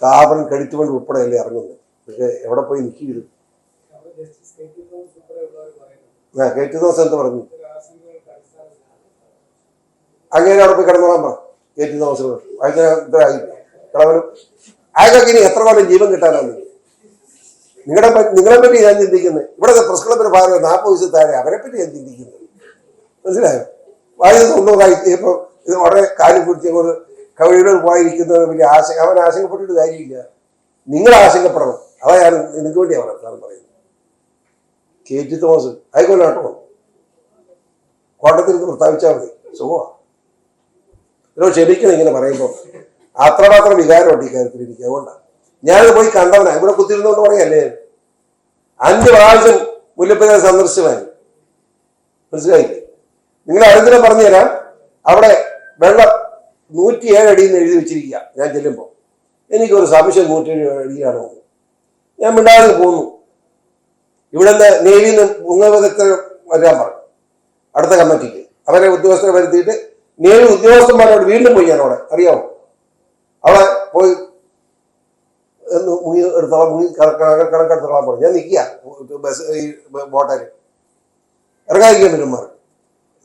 കാർബൺ ക്രെഡിറ്റ് ഫണ്ട് ഉൾപ്പെടെയല്ലേ ഇറങ്ങുന്നത്. പക്ഷെ എവിടെ പോയി നിൽക്കിയത്? കെ ടി തോമസ് എന്ത് പറഞ്ഞു? അങ്ങനെ അവിടെ പോയി കിടന്നോളാൻ പറ കെ ടി തോമസിനോട്. ഇതായി കിളവനും അയാൾക്കൊക്കെ ഇനി എത്ര കൊല്ലം ജീവൻ കിട്ടാനാണ്? നിങ്ങളെ പറ്റി ഞാൻ ചിന്തിക്കുന്നത്. ഇവിടുത്തെ പ്രസ് ക്ലബിന് ഭാഗം 40 വയസ്സിൽ താഴെ അവരെ പറ്റി ഞാൻ ചിന്തിക്കുന്നത്. മനസ്സിലായോ? വായു തൊണ്ണൂറായി ഇപ്പൊ ഇത് വളരെ കാലം പിടിച്ചങ്ങോട്ട് കവിയുടെ പോയിരിക്കുന്നത് വലിയ അവൻ ആശങ്കപ്പെട്ടിട്ട് കാര്യമില്ല. നിങ്ങൾ ആശങ്കപ്പെടണം. അതാ ഞാൻ നിങ്ങൾക്ക് വേണ്ടിയാണ് പറയുന്നത്. കെ ടി തോമസ് ആയിക്കോട്ടെ കേട്ടോ, കോട്ടത്തിൽ നിന്ന് പ്രസ്താവിച്ചാൽ മതി, സുഖമാണ്. ക്ഷമിക്കണം ഇങ്ങനെ പറയുമ്പോൾ അത്രമാത്രം വികാരമുണ്ട് ഈ കാര്യത്തിൽ എനിക്ക്. അതുകൊണ്ടാണ് ഞാനിത് പോയി കണ്ടവനാ. ഇവിടെ കുത്തിരുന്നോണ്ട് പറയല്ലേ 5 പ്രാവശ്യം മുല്ലപ്പെരിയാർ സന്ദർശിച്ചവൻ. മനസ്സിലായില്ലേ? നിങ്ങൾ അടുത്തിനെ പറഞ്ഞുതരാം. അവിടെ വെള്ളം 107 അടിയിൽ നിന്ന് എഴുതി വെച്ചിരിക്കുക. ഞാൻ ചെല്ലുമ്പോൾ എനിക്കൊരു സംശയം 107 അടിയാണോ. ഞാൻ മിണ്ടാതെ പോന്നു. ഇവിടെ നിന്ന് നേവിയിൽ നിന്ന് മുങ്ങവിദഗ്ധർ വരാൻ പറഞ്ഞു അടുത്ത കമ്മിറ്റിക്ക്. അവരെ ഉദ്യോഗസ്ഥരെ വരുത്തിയിട്ട് നേവി ഉദ്യോഗസ്ഥന്മാരോട് വീണ്ടും പോയി. ഞാനവിടെ അറിയാമോ, അവിടെ പോയി മുങ്ങി എടുത്തോളാം, മുങ്ങി കണക്കെടുത്തോളാൻ പറഞ്ഞു. ഞാൻ നിൽക്കുക ബസ് ഈ ബോട്ടേൽ ഇറങ്ങാതിരിക്കാൻ പറ്റുമാർ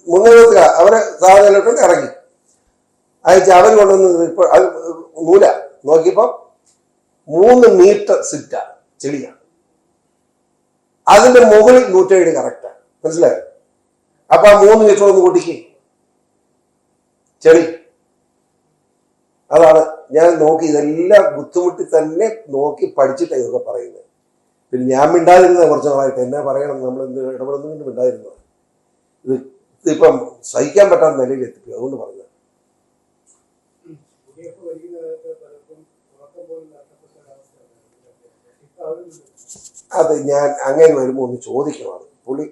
മുങ്ങവിദഗ്ധ അവരെ സാധനമായിട്ടുണ്ട് ഇറങ്ങി അയച്ച് അവർ കൊണ്ടുവന്ന് ഇപ്പോൾ അത് നൂല നോക്കിയപ്പോൾ 3 മീറ്റർ സിറ്റാണ്, ചെളിയാണ്. അതിന്റെ മുകളിൽ 107 കറക്റ്റാണ്. മനസ്സിലായോ? അപ്പൊ ആ 3 മീറ്റർ ഒന്ന് കൂട്ടിക്ക് ചെളി. അതാണ് ഞാൻ നോക്കി ഇതെല്ലാം ബുദ്ധിമുട്ടി തന്നെ നോക്കി പഠിച്ചിട്ടാണ് ഇതൊക്കെ പറയുന്നത്. പിന്നെ ഞാൻ മിണ്ടാതിരുന്നത് കുറച്ച് നാളായിട്ട്. എന്നാ പറയണം, നമ്മൾ എന്ത് ഇടപെടുന്നുണ്ട് മിണ്ടാതിരുന്നത്. ഇതിപ്പം സഹിക്കാൻ പറ്റാത്ത നിലയിൽ എത്തിക്കും. അതുകൊണ്ട് പറഞ്ഞത് അത് ഞാൻ അങ്ങനെ വരുമ്പോൾ ഒന്ന് ചോദിക്കണം. പുള്ളി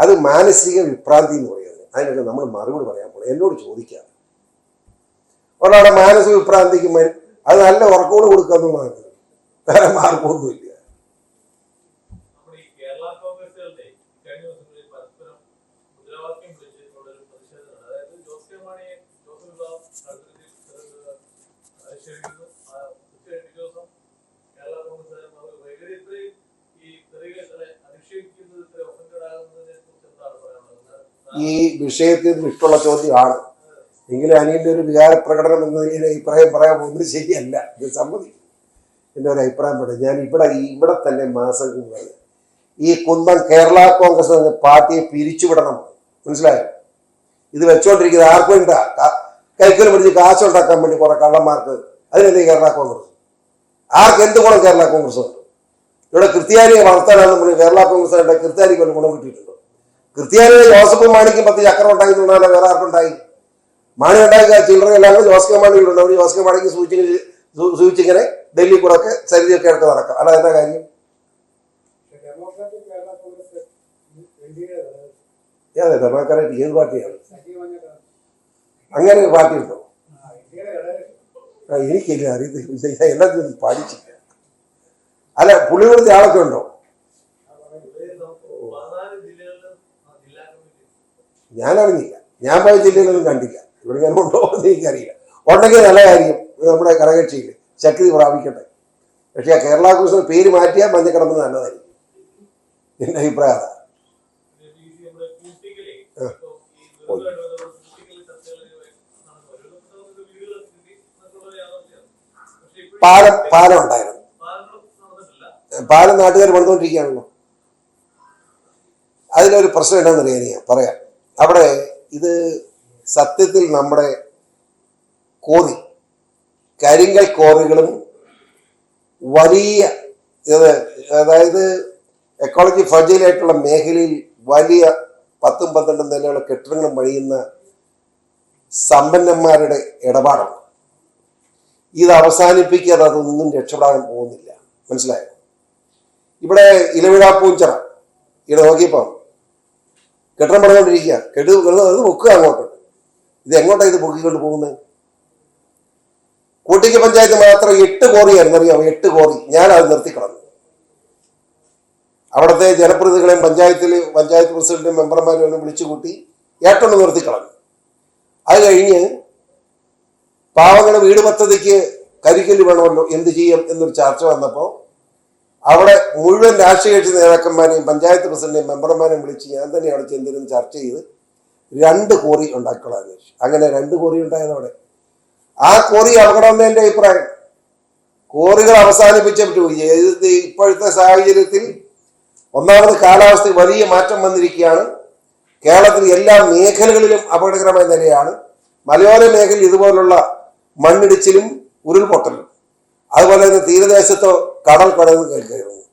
അത് മാനസിക വിഭ്രാന്തി എന്ന് പറയുന്നത്. അതിനൊക്കെ നമ്മൾ മറുപടി പറയാൻ പോകണം. എന്നോട് ചോദിക്കാം. ഒരാളുടെ മാനസിക വിഭ്രാന്തിക്ക് അത് നല്ല ഉറക്കോട് കൊടുക്കാന്നുള്ളതാണ്. വേറെ മാർഗമൊന്നുമില്ല. ഈ വിഷയത്തിൽ ഇഷ്ടമുള്ള ചോദ്യമാണ് എങ്കിലും അനിയൻ്റെ ഒരു വികാര പ്രകടനം എന്ന അഭിപ്രായം പറയാൻ പോകുന്നത് ശരിയല്ല. ഇത് സമ്മതിക്കും. എൻ്റെ ഒരു അഭിപ്രായം പറയാം. ഞാൻ ഇവിടെ തന്നെ മാസം ഈ കുന്നം കേരള കോൺഗ്രസ് എന്ന പാർട്ടിയെ പിരിച്ചുവിടണം. മനസ്സിലായോ? ഇത് വെച്ചോണ്ടിരിക്കുന്നത് ആർക്കും വേണ്ട, കൈക്കൽ പിടിച്ച് കാശുണ്ടാക്കാൻ വേണ്ടി കുറെ കള്ളന്മാർക്ക്. അതിനല്ലേ കേരള കോൺഗ്രസ്? ആർക്ക് എന്ത് ഗുണം കേരള കോൺഗ്രസ് ഉണ്ട്? ഇവിടെ ക്രിസ്ത്യാനിയെ വളർത്താനാണെന്ന് പറഞ്ഞ് കേരള കോൺഗ്രസ് ക്രിസ്ത്യാനിക്ക് വല്ല ഗുണം കിട്ടിയിട്ടുണ്ടോ? ക്രിസ്ത്യാനിയെ ജോസഫും മാണിക്കും 10 ചക്രം ഉണ്ടായിരുന്നല്ല വേറെ ആർക്കുണ്ടായി? മാണി ഉണ്ടാക്കിയ ചില്ലറ എല്ലാവരും ജോസ് കെ മാണിയിലുണ്ട്. അവർ ജോസ് കെ മാണിക്ക് സൂചിച്ചിങ്ങനെ ഡൽഹി കൂടെ ഒക്കെ സരിതിയൊക്കെ എടുത്ത് നടക്കാം. അല്ല എന്താ കാര്യം? അതെ, ഡെമോക്രാറ്റ് ഏത് പാർട്ടിയാണ്? അങ്ങനെ ഒരു പാർട്ടി ഉണ്ടോ? എനിക്കില്ല, അറിയത്തില്ല, എല്ലാത്തിനും പഠിച്ചില്ല. അല്ല, പുള്ളി കൊടുത്ത ആളൊക്കെ ഉണ്ടോ? ഞാനറിഞ്ഞില്ല. ഞാൻ പോയ ജില്ലയിലൊന്നും കണ്ടില്ല. ഇവിടെ ഞാൻ ഉണ്ടോ എന്ന് എനിക്കറിയില്ല. ഉണ്ടെങ്കിൽ നല്ല കാര്യം. നമ്മുടെ കരകക്ഷിയിൽ ശക്തി പ്രാപിക്കട്ടെ. പക്ഷേ ആ കേരള കോൺഗ്രസിന് പേര് മാറ്റിയാൽ മഞ്ഞക്കിടന്നത് നല്ലതായിരിക്കും. എൻ്റെ അഭിപ്രായം അതാ. പാലം ഉണ്ടായിരുന്നു. പാലം നാട്ടുകാർ പണിതുകൊണ്ടിരിക്കുകയാണല്ലോ. അതിലൊരു പ്രശ്നം എന്താണെന്നറിയാൻ ഞാൻ പറയാം. അവിടെ ഇത് സത്യത്തിൽ നമ്മുടെ കരിങ്കൽ കോറികളും വലിയ അതായത് എക്കോളജി ഫ്രജൈലായിട്ടുള്ള മേഖലയിൽ വലിയ 10-12 നിലയുള്ള കെട്ടിടങ്ങളും പണിയുന്ന സമ്പന്നന്മാരുടെ ഇടപാടാണ്. ഇത് അവസാനിപ്പിക്കാതെ അതൊന്നും രക്ഷപ്പെടാൻ പോകുന്നില്ല. മനസ്സിലായോ? ഇവിടെ ഇലവിഴാപ്പൂഞ്ചിറ ഇവിടെ നോക്കിയപ്പോൾ കെട്ടിടം പണിതുകൊണ്ടിരിക്കുക. അത് പൊക്കുക അങ്ങോട്ട്. ഇത് എങ്ങോട്ടാണ് ഇത് പൊക്കിക്കൊണ്ട് പോകുന്നത്? കൂട്ടിക്ക് പഞ്ചായത്ത് മാത്രം 8 കോറിയായിരുന്നു, അറിയാമോ? 8 കോറി. ഞാനത് നിർത്തിക്കളഞ്ഞു. അവിടുത്തെ ജനപ്രതിനിധികളെയും പഞ്ചായത്ത് പ്രസിഡന്റും മെമ്പർമാരും എല്ലാം വിളിച്ചു കൂട്ടി 8 നിർത്തിക്കളഞ്ഞു. അത് കഴിഞ്ഞ് പാവങ്ങളുടെ വീട് പദ്ധതിക്ക് കരിക്കല്ല് വേണമല്ലോ, എന്ത് ചെയ്യും എന്നൊരു ചർച്ച വന്നപ്പോൾ അവിടെ മുഴുവൻ രാഷ്ട്രീയ കക്ഷി നേതാക്കന്മാരെയും പഞ്ചായത്ത് പ്രസിഡന്റെയും മെമ്പർമാരെയും വിളിച്ച് ഞാൻ തന്നെയാണ് ചെന്നിരുന്ന് ചർച്ച ചെയ്ത് 2 കോറി ഉണ്ടാക്കിക്കൊള്ളാൻ അന്വേഷിച്ചു. അങ്ങനെ 2 കോറി ഉണ്ടായതോടെ ആ കോറി അപകടമെന്ന് എൻ്റെ അഭിപ്രായം. കോറികൾ അവസാനിപ്പിച്ചു. ഇപ്പോഴത്തെ സാഹചര്യത്തിൽ ഒന്നാമത് കാലാവസ്ഥയിൽ വലിയ മാറ്റം വന്നിരിക്കുകയാണ്. കേരളത്തിൽ എല്ലാ മേഖലകളിലും അപകടകരമായ നിലയാണ്. മലയോര മേഖലയിൽ ഇതുപോലുള്ള മണ്ണിടിച്ചിലും ഉരുൾപൊട്ടലും, അതുപോലെ തന്നെ തീരദേശത്തോ കടൽ കടന്ന് കയറുന്നു.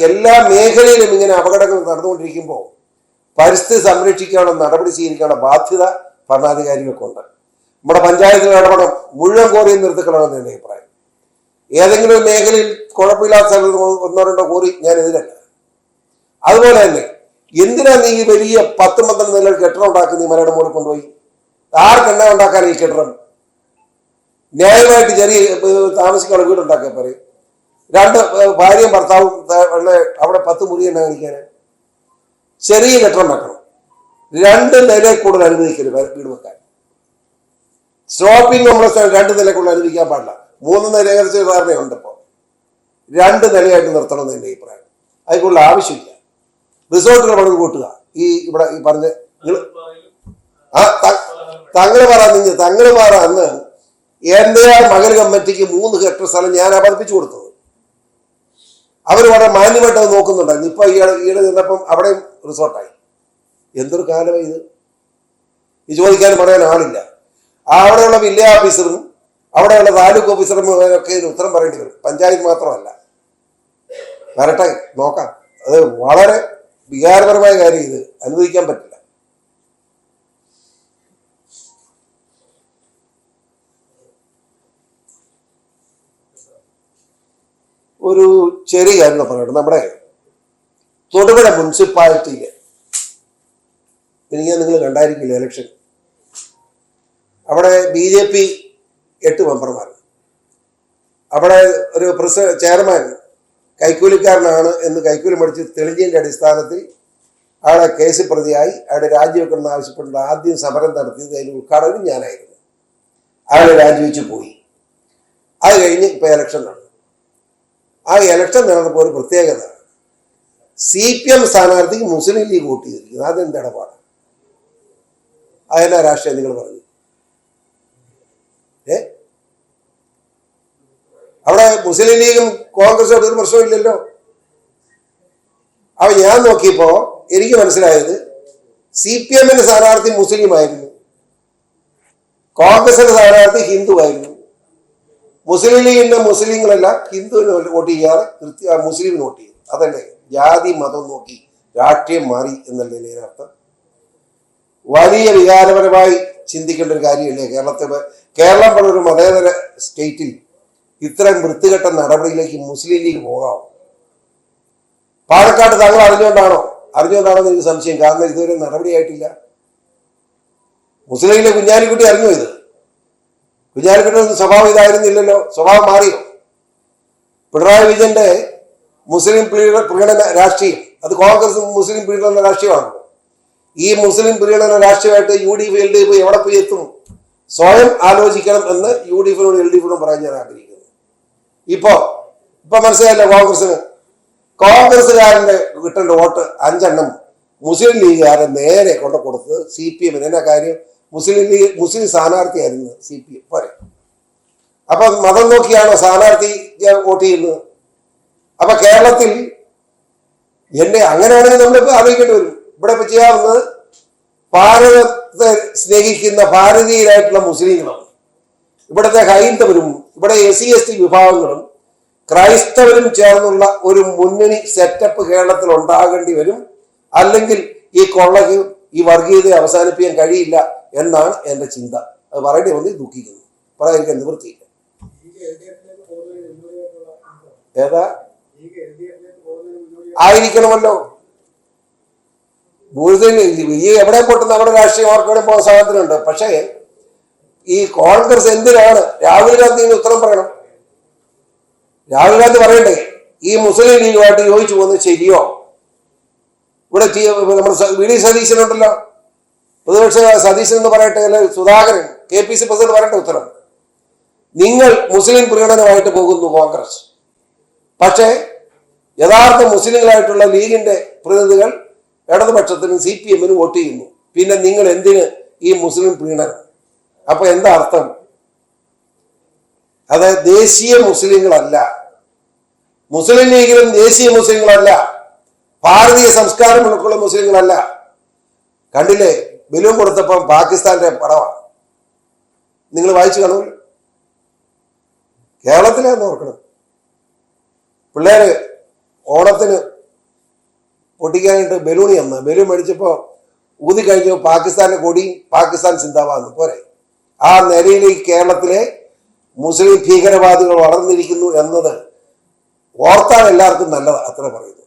എല്ലാ മേഖലയിലും ഇങ്ങനെ അപകടങ്ങൾ നടന്നുകൊണ്ടിരിക്കുമ്പോൾ പരിസ്ഥിതി സംരക്ഷിക്കാനുള്ള നടപടി സ്വീകരിക്കാനുള്ള ബാധ്യത ഭരണാധികാരികൾക്കുണ്ട്. നമ്മുടെ പഞ്ചായത്തിൽ ഇടപെടണം, മുഴുവൻ കോറിയും നിർത്തിക്കളണമെന്ന് എൻ്റെ അഭിപ്രായം. ഏതെങ്കിലും ഒരു മേഖലയിൽ കുഴപ്പമില്ലാത്ത സ്ഥലത്ത് 1-2 കോറി ഞാൻ എതിരല്ല. അതുപോലെ തന്നെ എന്തിനാ നീ ഈ വലിയ 10-12 നില കെട്ടിടം ഉണ്ടാക്കുന്ന ഈ മലയുടെ മുകളിൽ കൊണ്ടുപോയി? ആർക്കെണ്ണ ഉണ്ടാക്കാൻ ഈ കെട്ടിടം? ന്യായമായിട്ട് ചെറിയ താമസിക്കാനുള്ള വീടുണ്ടാക്കിയാൽ പറയും. 2 ഭാര്യയും ഭർത്താവും അവിടെ 10 മുറി എണ്ണ കാണിക്കാൻ ചെറിയ കെട്ടിടം വെക്കണം. 2 നിലയിൽ കൂടുതൽ അനുവദിക്കരുത് വീട് വെക്കാൻ. സ്റ്റോപ്പിംഗ് നമ്മൾ 2 നില കൂടുതൽ അനുവദിക്കാൻ പാടില്ല. 3 നില ഏകദേശം ധാരണയുണ്ട്. ഇപ്പോൾ 2 നിലയായിട്ട് നിർത്തണമെന്ന് എൻ്റെ അഭിപ്രായം. അതിനുള്ള ആവശ്യമില്ല. റിസോർട്ടുകൾ പണിത് കൂട്ടുക. ഇവിടെ പറഞ്ഞ തങ്ങള് പറ അന്ന് എൻ്റെ മകൽ കമ്മിറ്റിക്ക് 3 ഹെക്ടർ സ്ഥലം ഞാൻ പതിപ്പിച്ചു കൊടുത്തത്. അവർ വളരെ മാന്യമായിട്ട് അത് നോക്കുന്നുണ്ടായിരുന്നു. ഇപ്പൊ ഈയിടെ ചെന്നപ്പം അവിടെയും റിസോർട്ടായി. എന്തൊരു കാലമായി ഇത്! ഈ ചോദിക്കാനും പറയാൻ ആളില്ല. അവിടെയുള്ള വില്ലേജ് ഓഫീസറും അവിടെയുള്ള താലൂക്ക് ഓഫീസറും ഒക്കെ ഇതിന് ഉത്തരം പറയേണ്ടി വരും. പഞ്ചായത്ത് മാത്രമല്ല. വരട്ടെ, നോക്കാം. അത് വളരെ വികാരപരമായ കാര്യം. ഇത് അനുവദിക്കാൻ പറ്റില്ല. ഒരു ചെറിയ കാര്യം പറയട്ടെ. നമ്മുടെ തൊടുപുഴ മുനിസിപ്പാലിറ്റിയില് എനിക്ക് നിങ്ങൾ കണ്ടായിരിക്കില്ല ഇലക്ഷൻ. അവിടെ BJP 8 മെമ്പർമാർ. അവിടെ ഒരു ചെയർമാൻ കൈക്കൂലിക്കാരനാണ് എന്ന് കൈക്കൂലി മേടിച്ച് തെളിഞ്ഞതിൻ്റെ അടിസ്ഥാനത്തിൽ അയാളെ കേസ് പ്രതിയായി അയാളെ രാജിവെക്കണമെന്ന് ആവശ്യപ്പെട്ട് ആദ്യം സമരം നടത്തിയത് അതിന് ഉദ്ഘാടനം ഞാനായിരുന്നു. അയാൾ രാജിവെച്ച് പോയി. അത് കഴിഞ്ഞ് ഇപ്പൊ ഇലക്ഷൻ നടന്നു. ആ ഇലക്ഷൻ നടന്നപ്പോൾ ഒരു പ്രത്യേകത, CPM സ്ഥാനാർത്ഥിക്ക് മുസ്ലിം ലീഗ് വോട്ട് ചെയ്തിരിക്കുന്നത്. അതെന്ത് ഇടപാടാണ്? അതെന്നാ രാഷ്ട്രീയം നിങ്ങൾ പറഞ്ഞു? അവിടെ മുസ്ലിം ലീഗും കോൺഗ്രസും ഒരു പ്രശ്നമില്ലല്ലോ. അപ്പൊ ഞാൻ നോക്കിയപ്പോ എനിക്ക് മനസ്സിലായത് CPM-ന്റെ സ്ഥാനാർത്ഥി മുസ്ലിം ആയിരുന്നു, കോൺഗ്രസിന്റെ സ്ഥാനാർത്ഥി ഹിന്ദു ആയിരുന്നു. മുസ്ലിം ലീഗിന്റെ മുസ്ലിങ്ങളെല്ലാം ഹിന്ദുവിന് വോട്ട് ചെയ്യാതെ മുസ്ലിമിന് വോട്ട് ചെയ്തു. അതല്ലേ ജാതി മതം നോക്കി രാഷ്ട്രീയം മാറി എന്നല്ലേ ഇതിനർത്ഥം? വലിയ വികാരപരമായി ചിന്തിക്കേണ്ട ഒരു കാര്യമല്ലേ കേരളം പോലൊരു മതേതര സ്റ്റേറ്റിൽ ഇത്രയും വൃത്തികെട്ട നടപടിയിലേക്ക് മുസ്ലിം ലീഗ് പോകാം? പാലക്കാട് താങ്കൾ അറിഞ്ഞുകൊണ്ടാണോ എന്ന് എനിക്ക് സംശയം. കാരണം ഇതുവരെ നടപടിയായിട്ടില്ല. മുസ്ലിം ലീഗിലെ കുഞ്ഞാലിക്കുട്ടി അറിഞ്ഞോ ഇത്? കുഞ്ഞാലിക്കുട്ടിയുടെ സ്വഭാവം ഇതായിരുന്നില്ലല്ലോ. സ്വഭാവം മാറിയോ? പിണറായി വിജയന്റെ മുസ്ലിം പ്രീണന രാഷ്ട്രീയം അത് കോൺഗ്രസ് മുസ്ലിം പ്രീണന രാഷ്ട്രീയമാണല്ലോ. ഈ മുസ്ലിം പ്രീണന രാഷ്ട്രീയമായിട്ട് UDF LDF എവിടെ പോയി എത്തും? സ്വയം ആലോചിക്കണം എന്ന് UDF-നോടും LDF-നോടും പറയാൻ ഞാൻ ആഗ്രഹിക്കുന്നു. ഇപ്പൊ മനസ്സിലായല്ലോ കോൺഗ്രസ്സുകാരന്റെ കിട്ടേണ്ട വോട്ട് 5 എണ്ണം മുസ്ലിം ലീഗുകാരൻ നേരെ കൊണ്ട് കൊടുത്തത് CPM-ന്. എന്നാ കാര്യം? മുസ്ലിം സ്ഥാനാർത്ഥിയായിരുന്നു CPM പോരെ. അപ്പൊ മതം നോക്കിയാണോ സ്ഥാനാർത്ഥി വോട്ട് ചെയ്യുന്നത്? അപ്പൊ കേരളത്തിൽ അങ്ങനെയാണെങ്കിൽ നമ്മളിപ്പോ ആലോചിക്കേണ്ടി വരും. ഇവിടെ ഇപ്പൊ ചെയ്യാവുന്നത് ഭാരതത്തെ സ്നേഹിക്കുന്ന ഭാരതീയരായിട്ടുള്ള മുസ്ലിങ്ങളും ഇവിടുത്തെ ഹൈന്ദവരും ഇവിടെ SC/ST വിഭാഗങ്ങളും ക്രൈസ്തവരും ചേർന്നുള്ള ഒരു മുന്നണി സെറ്റപ്പ് കേരളത്തിൽ ഉണ്ടാകേണ്ടി വരും. അല്ലെങ്കിൽ ഈ കൊള്ളയ്ക്ക് ഈ വർഗീയതയെ അവസാനിപ്പിക്കാൻ കഴിയില്ല എന്നാണ് എൻ്റെ ചിന്ത. അത് പറയേണ്ടി വന്ന് ദുഃഖിക്കുന്നു. പറയാതിരിക്കാൻ നിവൃത്തിയില്ല. ഏതാ ആയിരിക്കണമല്ലോ. ഈ എവിടെ പൊട്ടുന്ന അവിടെ രാഷ്ട്രീയം ആർക്കെവിടെ പോകാൻ സ്വാതന്ത്ര്യമുണ്ട്. പക്ഷേ ഈ കോൺഗ്രസ് എന്തിനാണ്? രാഹുൽ ഗാന്ധി ഉത്തരം പറയണം. രാഹുൽ ഗാന്ധി പറയണ്ടേ ഈ മുസ്ലിം ലീഗുമായിട്ട് യോജിച്ചു പോകുന്നത് ശരിയോ? ഇവിടെ നമ്മുടെ VD സതീശനുണ്ടല്ലോ, പ്രതിപക്ഷ സതീശൻ എന്ന് പറയട്ടെ, അല്ലെ സുധാകരൻ KPC പ്രസിഡന്റ് പറയട്ടെ ഉത്തരം. നിങ്ങൾ മുസ്ലിം പ്രീണനമായിട്ട് പോകുന്നു കോൺഗ്രസ്, പക്ഷേ യഥാർത്ഥ മുസ്ലിങ്ങളായിട്ടുള്ള ലീഗിന്റെ പ്രതിനിധികൾ ഇടതുപക്ഷത്തിനും CPM-നും വോട്ട് ചെയ്യുന്നു. പിന്നെ നിങ്ങൾ എന്തിന് ഈ മുസ്ലിം പ്രീണനം? അപ്പൊ എന്താ അർത്ഥം? അത് ദേശീയ മുസ്ലിങ്ങളല്ല, മുസ്ലിം ലീഗിലും ദേശീയ മുസ്ലിങ്ങളല്ല, ഭാരതീയ സംസ്കാരം ഉൾക്കൊള്ള മുസ്ലിങ്ങളല്ല. കണ്ടില്ലേ, ബലൂൺ കൊടുത്തപ്പം പാകിസ്ഥാന്റെ പടമാണ്. നിങ്ങൾ വായിച്ചു കാണുമല്ലോ. കേരളത്തിലാന്ന് ഓർക്കണം. പിള്ളേര് ഓണത്തിന് പൊട്ടിക്കാനായിട്ട് ബലൂണി ബലൂൺ മേടിച്ചപ്പോ ഊതി കഴിഞ്ഞു പാകിസ്ഥാന്റെ കൊടി, പാകിസ്ഥാൻ സിന്ദാബാദ് പോരെ. ആ നിലയിൽ ഈ കേരളത്തിലെ മുസ്ലിം ഭീകരവാദികൾ വളർന്നിരിക്കുന്നു എന്നത് ഓർത്താൻ എല്ലാവർക്കും നല്ലതാണ്. അത്ര പറയുന്നു,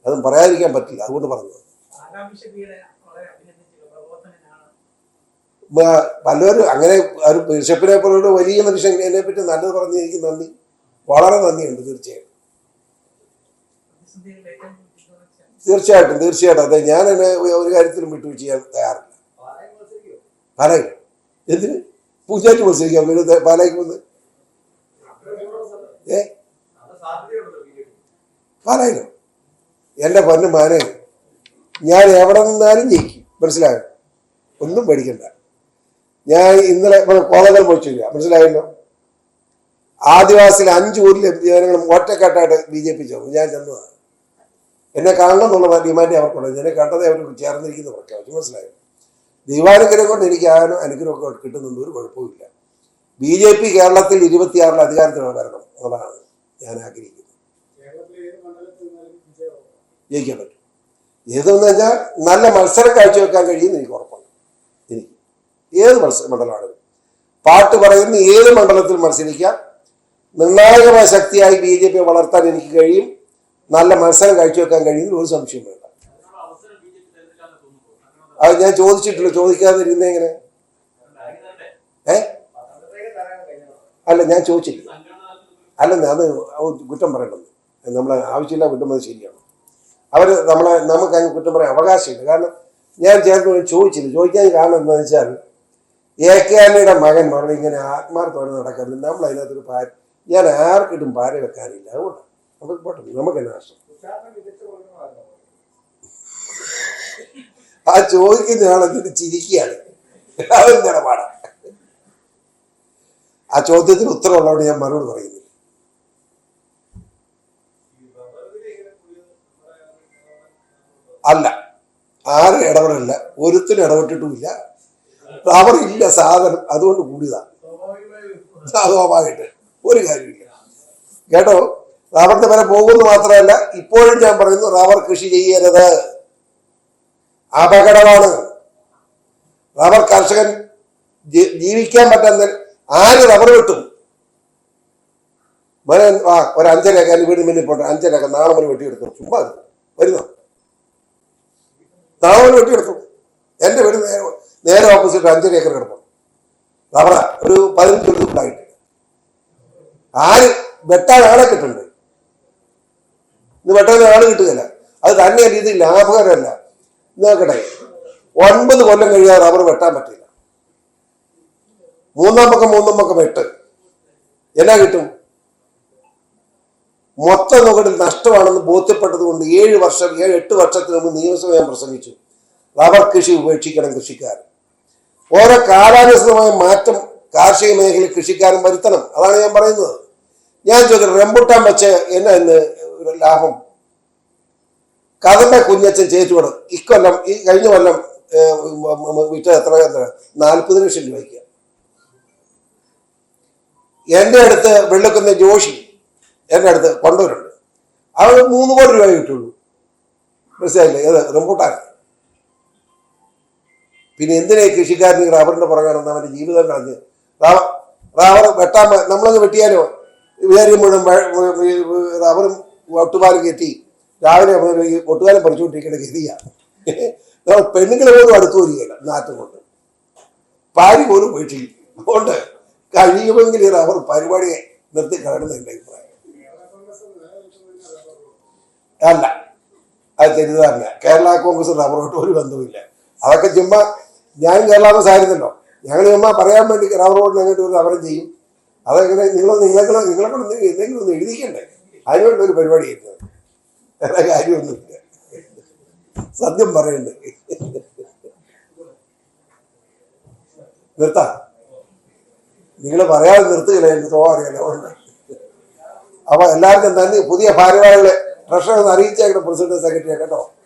അതും പറയാതിരിക്കാൻ പറ്റില്ല, അതുകൊണ്ട് പറഞ്ഞു. പലരും അങ്ങനെ ഒരു ബിഷപ്പിനെ പോലൊരു വലിയ മനുഷ്യൻ എന്നെ പറ്റി നല്ലത് പറഞ്ഞ് എനിക്ക് നന്ദി, വളരെ നന്ദിയുണ്ട്. തീർച്ചയായിട്ടും അതെ. ഞാൻ എന്നെ ഒരു കാര്യത്തിലും വിട്ടുവീഴ്ച ചെയ്യാൻ തയ്യാറില്ല. പാലായി എന്തിന് പൂജാറ്റ് മത്സരിക്കാൻ പാലായിക്ക് വന്ന് പാലായില്ലോ? എന്റെ പൊന്നു മാനെ, ഞാൻ എവിടെ നിന്നാലും ജയിക്കും, മനസ്സിലായോ? ഒന്നും പേടിക്കണ്ട. ഞാൻ ഇന്നലെ കോതകൾ പോയിട്ടില്ല, മനസ്സിലായല്ലോ. ആദിവാസിയിൽ 5 ഊരിലെ ജനങ്ങളും ഒറ്റക്കെട്ടായിട്ട് BJP ചേർന്നു. ഞാൻ ചെന്നതാണ്. എന്നെ കാണണം എന്നുള്ള ഡിമാൻഡ് അവർക്കുള്ളത്. എന്നെ കണ്ടതേ അവർ ചേർന്നിരിക്കുന്ന പ്രഖ്യാപിച്ചു, മനസ്സിലായോ? ദൈവാനുഗ്രഹം കൊണ്ട് എനിക്ക് അനുഗ്രഹമൊക്കെ കിട്ടുന്നുണ്ട്, ഒരു കുഴപ്പമില്ല. BJP കേരളത്തിൽ 26 അധികാരത്തിൽ വരണം, അതാണ് ഞാൻ ആഗ്രഹിക്കുന്നത്. ജയിക്കാൻ പറ്റും. ഏതെന്ന് വെച്ചാൽ നല്ല മത്സരം കാഴ്ചവെക്കാൻ കഴിയുമെന്ന് എനിക്ക് ഉറപ്പുണ്ട്. എനിക്ക് ഏത് മണ്ഡലമാണെങ്കിലും പാട്ട് പറയുന്ന ഏത് മണ്ഡലത്തിൽ മത്സരിക്കാം. നിർണായകമായ ശക്തിയായി BJP വളർത്താൻ എനിക്ക് കഴിയും. നല്ല മത്സരം കാഴ്ചവെക്കാൻ കഴിയുന്നതിൽ ഒരു സംശയം വേണ്ട. അത് ഞാൻ ചോദിച്ചിട്ടില്ല, ചോദിക്കാതെ ഇരുന്ന എങ്ങനെ? അല്ല, ഞാൻ ചോദിച്ചില്ല. അല്ല, അത് കുറ്റം പറയണമെന്ന് നമ്മളെ ആവശ്യമില്ല. കുറ്റം അത് ശരിയാണ്. നമുക്ക് അങ്ങ് കുറ്റം പറയാൻ അവകാശമില്ല. കാരണം ഞാൻ ചേർത്ത് ചോദിച്ചില്ല. ചോദിക്കാൻ കാരണം എന്താണെന്ന് വെച്ചാൽ AK ആന്റണിയുടെ മകൻ പറഞ്ഞ ഇങ്ങനെ ആത്മാർത്ഥത്തോടെ നടക്കുന്നത്. നമ്മൾ അതിനകത്തൊരു ഞാൻ ആർക്കിട്ടും പാര വെക്കാനില്ല. അതുകൊണ്ട് നമുക്ക് പോട്ടെ, നമുക്ക് എന്നാ നഷ്ടം? ആ ചോദിക്കുന്ന ആളെന്നിട്ട് ചിരിക്കുകയാണ്. അതെന്താണ് പാടാ? ആ ചോദ്യത്തിന് ഉത്തരവുള്ളതുകൊണ്ട് ഞാൻ മറുപടി പറയുന്നില്ല. അല്ല, ആരും ഇടപെടില്ല, ഒരുത്തിനും ഇടപെട്ടിട്ടുമില്ല. റബ്ബർ ഇല്ല സാധനം, അതുകൊണ്ട് കൂടിയതാണ്. സ്വാഭാവികമായിട്ട് ഒരു കാര്യമില്ല കേട്ടോ. റബ്ബറിന്റെ വില പോകുമെന്ന് മാത്രമല്ല, ഇപ്പോഴും ഞാൻ പറയുന്നു, റബ്ബർ കൃഷി ചെയ്യരുത്, അപകടമാണ്. റബ്ബർ കർഷകൻ ജീവിക്കാൻ പറ്റാത്ത ആര് റബ്ബർ വെട്ടും? ഒരു 5.5 ഏക്കർ വീട് മുന്നിൽ പോട്ടെ, 5.5 ഏക്കർ നാളെ മുതൽ വെട്ടിയെടുത്തു. ചുമ്മാ വരുന്നോ? നാളെ മുതൽ വെട്ടിയെടുത്തു. എൻ്റെ വീട് നേരെ ഓപ്പോസിറ്റ് 5.5 ഏക്കർ കിടക്കും. റബ്ബറ ഒരു 15 കൊല്ലം ഉണ്ടായിട്ട് ആര് വെട്ടാൻ ആളെ കിട്ടുന്നുണ്ട്? ഇന്ന് വെട്ടാൻ ആള് കിട്ടുകയില്ല. അത് തന്നെയല്ല, ഇത് ലാഭകരമല്ല. നോക്കട്ടെ, 9 കൊല്ലം കഴിയാതെ റബ്ബർ വെട്ടാൻ പറ്റില്ല. മൂന്നാം പക്കം വെട്ട് എന്നാ കിട്ടും? മൊത്തം നോക്കട്ടിൽ നഷ്ടമാണെന്ന് ബോധ്യപ്പെട്ടത് കൊണ്ട് 7-8 വർഷത്തിന് മുമ്പ് നിയമസഭ പ്രസംഗിച്ചു, റബ്ബർ കൃഷി ഉപേക്ഷിക്കണം കൃഷിക്കാർ. ഓരോ കാലാനുസൃതമായ മാറ്റം കാർഷിക മേഖലയിൽ കൃഷിക്കാരൻ വരുത്തണം. അതാണ് ഞാൻ പറയുന്നത്. ഞാൻ ചോദിക്കുന്നത്, റംബുട്ടാൻ വെച്ച് എന്നാ ഇന്ന് ലാഭം? കഥന്റെ കുഞ്ഞച്ചൻ ചേറ്റുവട് ഇക്കൊല്ലം ഈ കഴിഞ്ഞ കൊല്ലം വിറ്റ എത്ര 40 ലക്ഷം രൂപയ്ക്ക്. എൻ്റെ അടുത്ത് വെള്ളിക്കുന്ന ജോഷി എൻ്റെ അടുത്ത് കൊണ്ടുവരുന്നുണ്ട്. അവർ 3 കോടി രൂപ കിട്ടുള്ളൂ. മനസ്സിലായില്ലേ? ഏത് റംബൂട്ടാൻ? പിന്നെ എന്തിനാ കൃഷിക്കാരന് റബ്ബറിന്റെ പുറകെ അവന്റെ ജീവിതം കളഞ്ഞ് റബ്ബർ വെട്ടാൻ നമ്മളത് വെട്ടിയാലോ വേറെ മുഴുവൻ റബ്ബറും ഒട്ടുപാലും കെട്ടി രാവിലെ ഒട്ടുകാലം പറിച്ചുകൊണ്ടിരിക്കേണ്ട ഗതിയാണ്. നമ്മൾ പെണ്ണുങ്ങളെ പോലും അടുത്തു വരികയില്ല നാറ്റം കൊണ്ട്, ഭാര്യ പോലും വീട്ടിൽ. അതുകൊണ്ട് കഴിയുമെങ്കിൽ ഈ റബ്ബർ പരിപാടിയെ നിർത്തി കളയുന്ന എൻ്റെ അഭിപ്രായം. അല്ല, അത് തെറ്റിദ്ധാരണ. കേരള കോൺഗ്രസ് റബ്ബറോട്ട് ഒരു ബന്ധവുമില്ല. അതൊക്കെ ചുമ്മാ, ഞാൻ കേരള കോൺഗ്രസ് ആയിരുന്നല്ലോ, ഞങ്ങൾ ചുമ്മാ പറയാൻ വേണ്ടി റബ്ബർ ബോർഡിന് അങ്ങോട്ട് ഒരു സമരം ചെയ്യും. അതെങ്ങനെ നിങ്ങളെ കൊണ്ട് എന്തെങ്കിലും ഒന്ന് എഴുതിക്കണ്ടേ? അതിനുള്ളൊരു പരിപാടി ആയിരുന്നു. വേറെ കാര്യമൊന്നുമില്ല, സത്യം പറയുന്നുണ്ട്. നിർത്താം, നിങ്ങൾ പറയാതെ നിർത്തുകയില്ല, എനിക്ക് തോന്നാൻ അറിയാലോ. അപ്പൊ എല്ലാവർക്കും നന്ദി. പുതിയ ഭാരവാഹികളെ ട്രഷറർ ഒന്ന് അറിയിച്ചേക്കണം, പ്രസിഡന്റ് സെക്രട്ടറിയെ കേട്ടോ.